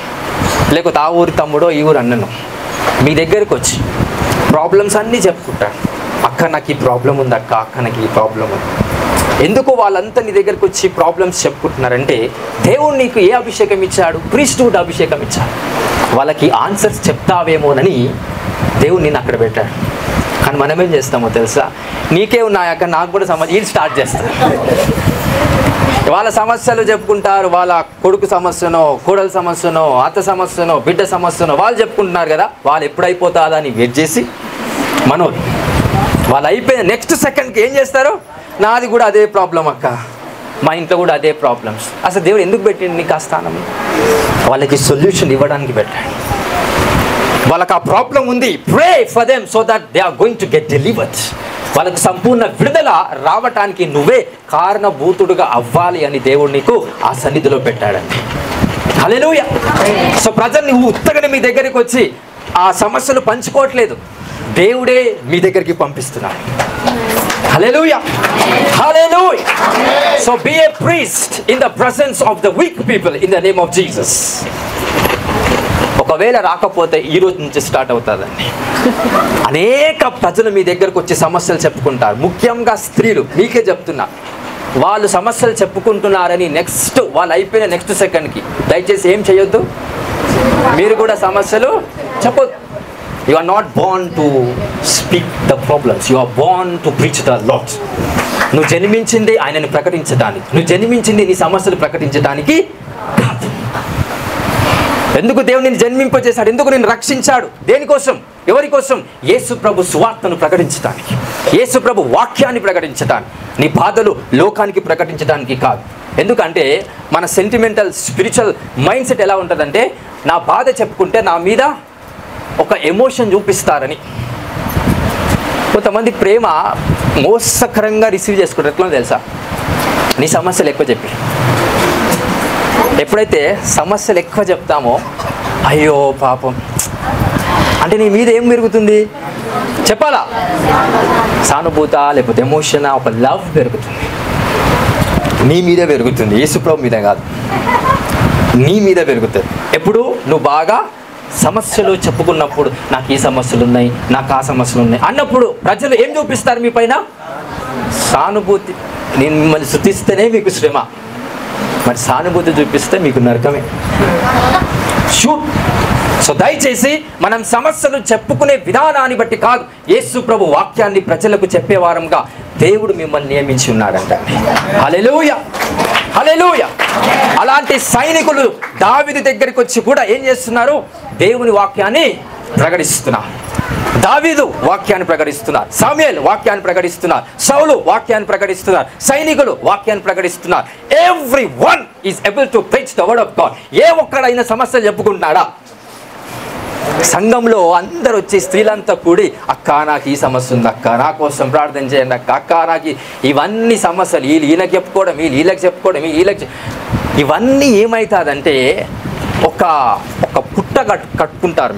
లేకపోతే ఆ ఊరి తమ్ముడో, ఈ ఊరు అన్ననో మీ దగ్గరికి వచ్చి ప్రాబ్లమ్స్ అన్నీ చెప్పుకుంటాడు. అక్క నాకు ఈ ప్రాబ్లం ఉంది, అక్క నాకు ఈ ప్రాబ్లం ఉంది. ఎందుకు వాళ్ళంతా నీ దగ్గరికి వచ్చి ప్రాబ్లమ్స్ చెప్పుకుంటున్నారంటే దేవుడు నీకు ఏ అభిషేకం ఇచ్చాడు? ప్రీస్ట్హుడ్ అభిషేకం ఇచ్చాడు. వాళ్ళకి ఆన్సర్స్ చెప్తావేమోనని దేవుడు నిన్ను అక్కడ పెట్టాడు. కానీ మనం ఏం చేస్తామో తెలుసా? నీకే ఉన్నాయక్క, నాకు కూడా వీళ్ళు స్టార్ట్ చేస్తారు. వాళ్ళ సమస్యలు చెప్పుకుంటారు. వాళ్ళ కొడుకు సమస్యనో, కోడల సమస్యనో, అత్త సమస్యనో, బిడ్డ సమస్యనో వాళ్ళు చెప్పుకుంటున్నారు కదా. వాళ్ళు ఎప్పుడైపోతుందా అని వెయిట్ చేసి వాళ్ళు అయిపోయిన నెక్స్ట్ సెకండ్కి ఏం చేస్తారు? నాది కూడా అదే ప్రాబ్లం అక్క, మా ఇంట్లో కూడా అదే ప్రాబ్లమ్స్. అసలు దేవుడు ఎందుకు పెట్టిండు నీకు ఆ స్థానం? వాళ్ళకి సొల్యూషన్ ఇవ్వడానికి పెట్టాడు. వాళ్ళకి ఆ ప్రాబ్లం ఉంది, pray for them so that they are going to get delivered. వాళ్ళకు సంపూర్ణ విడుదల రావటానికి నువ్వే కారణభూతుడుగా అవ్వాలి అని దేవుడు నీకు ఆ సన్నిధిలో పెట్టాడండి. హల్లెలూయా. సో ప్రజలు నువ్వు ఉత్తగానే మీ దగ్గరికి వచ్చి ఆ సమస్యలు పంచుకోవట్లేదు, దేవుడే మీ దగ్గరికి పంపిస్తున్నాడు. Hallelujah. Hallelujah. So be a priest in the presence of the weak people in the name of Jesus. ఒకవేళ రాకపోతే ఈ రోజు నుంచి స్టార్ట్ అవుతుందండి. అనేక ప్రజలు మీ దగ్గరకు వచ్చి సమస్యలు చెప్పుకుంటారు. ముఖ్యంగా స్త్రీలు, మీకే చెప్తున్నా, వాళ్ళు సమస్యలు చెప్పుకుంటున్నారని నెక్స్ట్ వాళ్ళు అయిపోయిన నెక్స్ట్ సెకండ్కి దయచేసి ఏం చేయొద్దు, మీరు కూడా సమస్యలు చెప్పొద్దు. You are not born to speak the problems. You are born to preach the Lord. నువ్వు జన్మించింది ఆయనను ప్రకటించడానికి, నువ్వు జన్మించింది నీ సమస్యలు ప్రకటించడానికి కాదు. ఎందుకు దేవుడు నిన్ను జన్మింపజేశాడు? ఎందుకు నిన్ను రక్షించాడు? దేనికోసం? ఎవరి కోసం? యేసు ప్రభు సువార్తను ప్రకటించడానికి, యేసు ప్రభు వాక్యాన్ని ప్రకటించడానికి, నీ బాధలు లోకానికి ప్రకటించడానికి కాదు. ఎందుకంటే మన సెంటిమెంటల్ స్పిరిచువల్ మైండ్ సెట్ ఎలా ఉంటుందంటే, నా బాధ చెప్పుకుంటే నా మీద ఒక ఎమోషన్ చూపిస్తారని. కొంతమంది ప్రేమ మోసకరంగా రిసీవ్ చేసుకుంటారు. ఎట్లా తెలుసా? నీ సమస్యలు ఎక్కువ చెప్పి, ఎప్పుడైతే సమస్యలు ఎక్కువ చెప్తామో, అయ్యో పాపం అంటే నీ మీద ఏం పెరుగుతుంది చెప్పాలా? సానుభూత, లేకపోతే ఎమోషన్, ఒక లవ్ పెరుగుతుంది. నీ మీదే పెరుగుతుంది, యేసుప్రభు మీద కాదు, నీ మీద పెరుగుతుంది. ఎప్పుడు నువ్వు బాగా సమస్యలు చెప్పుకున్నప్పుడు, నాకు ఈ సమస్యలు ఉన్నాయి, నాకు ఆ సమస్యలు ఉన్నాయి అన్నప్పుడు ప్రజలు ఏం చూపిస్తారు మీ పైన? సానుభూతి. నేను మిమ్మల్ని స్తుతిస్తేనే మీకు శ్రమ, మరి సానుభూతి చూపిస్తే మీకు నరకమే. సో దయచేసి మనం సమస్యలు చెప్పుకునే విధానాన్ని బట్టి కాదు, యేసు ప్రభు వాక్యాన్ని ప్రజలకు చెప్పేవారంగా దేవుడు మిమ్మల్ని నియమించి ఉన్నాడంట. హల్లెలూయా, హల్లెలూయా. అలాంటి సైనికులు దావీదు దగ్గరికి వచ్చి కూడా ఏం చేస్తున్నారు? దేవుని వాక్యాన్ని ప్రకటిస్తున్నారు. దావీదు వాక్యాన్ని ప్రకటిస్తున్నారు, సమూయేలు వాక్యాన్ని ప్రకటిస్తున్నారు, సౌలు వాక్యాన్ని ప్రకటిస్తున్నారు, సైనికులు వాక్యాన్ని ప్రకటిస్తున్నారు. Everyone is able to preach the word of God. ఏ ఒక్కడైనా సమస్యలు చెప్పుకుంటున్నాడా? సంఘంలో అందరు వచ్చి స్త్రీలంతా కూడి, అక్క నాకు ఈ సమస్య ఉంది, అక్క నా కోసం ప్రార్థన చేయండి, అక్క నాకు ఇవన్నీ సమస్యలు, వీళ్ళకి చెప్పుకోవడం, వీళ్ళకి చెప్పుకోవడం, ఇవన్నీ ఏమవుతుందంటే ఒక పుట్ట కట్టుకుంటారు.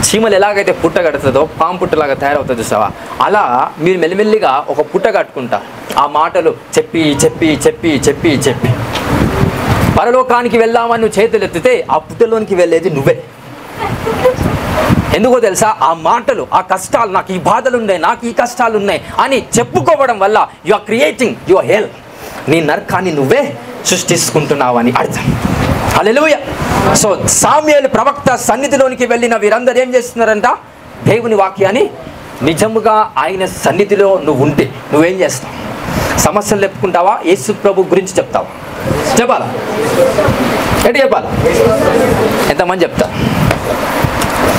చీమలు ఎలాగైతే పుట్ట కడుతుందో పాము పుట్టలాగా తయారవుతుంది చూసావా, అలా మీరు మెల్లిమెల్లిగా ఒక పుట్ట కట్టుకుంటారు. ఆ మాటలు చెప్పి చెప్పి చెప్పి చెప్పి చెప్పి పరలోకానికి వెళ్దామని నువ్వు చేతులు ఎత్తితే ఆ పుట్టలోనికి వెళ్ళేది నువ్వే. ఎందుకో తెలుసా? ఆ మాటలు, ఆ కష్టాలు, నాకు ఈ బాధలు ఉన్నాయి, నాకు ఈ కష్టాలు ఉన్నాయి అని చెప్పుకోవడం వల్ల యు ఆర్ క్రియేటింగ్ యువర్ హెల్. నీ నరకాన్ని నువ్వే సృష్టించుకుంటున్నావు అని అర్థం. హల్లెలూయా. సో సమూయేలు ప్రవక్త సన్నిధిలోనికి వెళ్ళిన వీరందరూ ఏం చేస్తున్నారంట? దేవుని వాక్యాన్ని నిజముగా ఆయన సన్నిధిలో నువ్వు ఉంటే నువ్వేం చేస్తావు? సమస్యలు చెప్పుకుంటావా? యేసు ప్రభు గురించి చెప్తావా? చెప్పాలా? ఎటు చెప్పాలా? ఎంతమంది చెప్తా?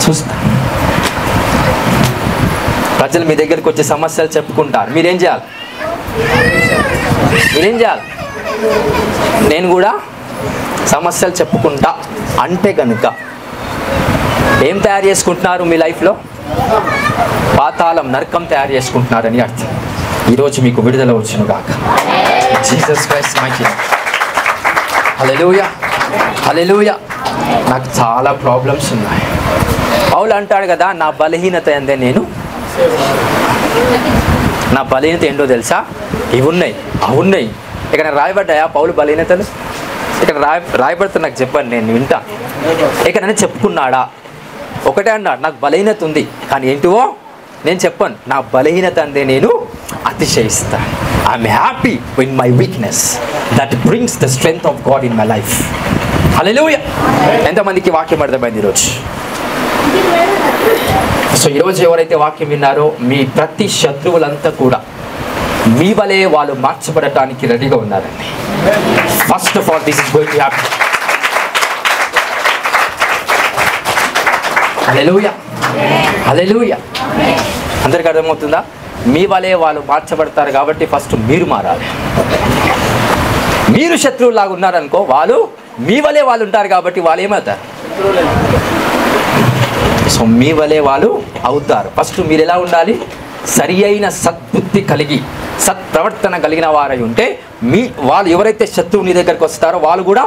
చూస్తా. ప్రజలు మీ దగ్గరికి వచ్చే సమస్యలు చెప్పుకుంటారు, మీరేం చేయాలి? నేను కూడా సమస్యలు చెప్పుకుంటా అంటే కనుక ఏం తయారు చేసుకుంటున్నారు మీ లైఫ్లో? పాతాళం, నరకం తయారు చేసుకుంటున్నారని అర్థం. ఈరోజు మీకు విడుదల వచ్చును గాక. Jesus Christ mighty name. Hallelujah, hallelujah. నాకు చాలా ప్రాబ్లమ్స్ ఉన్నాయి. పౌలు అంటాడు కదా, నా బలహీనత ఏందే నా బలహీనత ఏంటో తెలుసా? ఇవి ఉన్నాయి, అవి ఉన్నాయి. ఇక్కడ రాయబడ్డాయా పౌలు బలహీనతలు? ఇక్కడ రాయబడితే నాకు చెప్పండి, నేను వింటా. ఇక్కడ చెప్పుకున్నాడా? ఒకటే అన్నాడు, నాకు బలహీనత ఉంది, కానీ ఏంటివో నేను చెప్పాను. నా బలహీనత అందే నేను అతిశయిస్తాను. I'm happy in my weakness that brings the strength of God in my life. Hallelujah. ఎంతమందికి వాక్యం అర్థమైంది ఈరోజు? సో ఈరోజు ఎవరైతే వాక్యం విన్నారో మీ ప్రతి శత్రువులంతా కూడా మీ వలే వాళ్ళు మార్చబడటానికి రెడీగా ఉన్నారండి. First of all this is going to happen. Hallelujah, hallelujah. అందరికీ అర్థమవుతుందా? మీ వలే వాళ్ళు మార్చబడతారు కాబట్టి ఫస్ట్ మీరు మారాలి. మీరు శత్రువులాగా ఉన్నారనుకో, వాళ్ళు మీ వలే వాళ్ళు ఉంటారు కాబట్టి వాళ్ళు ఏమవుతారు? సో మీ వలే వాళ్ళు అవుతారు. ఫస్ట్ మీరు ఎలా ఉండాలి? సరి అయిన సద్బుద్ధి కలిగి సత్ప్రవర్తన కలిగిన వారై ఉంటే వాళ్ళు ఎవరైతే శత్రువు నీ దగ్గరికి వస్తారో వాళ్ళు కూడా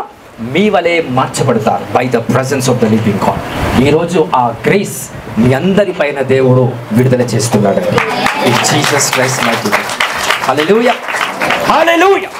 మీ వలే మార్చబడతారు by the presence of the living God. ఈరోజు ఆ గ్రేస్ మీ అందరి పైన దేవుడు విడుదల చేస్తున్నాడు. Jesus Christ mighty name. Hallelujah, హల్లెలూయా.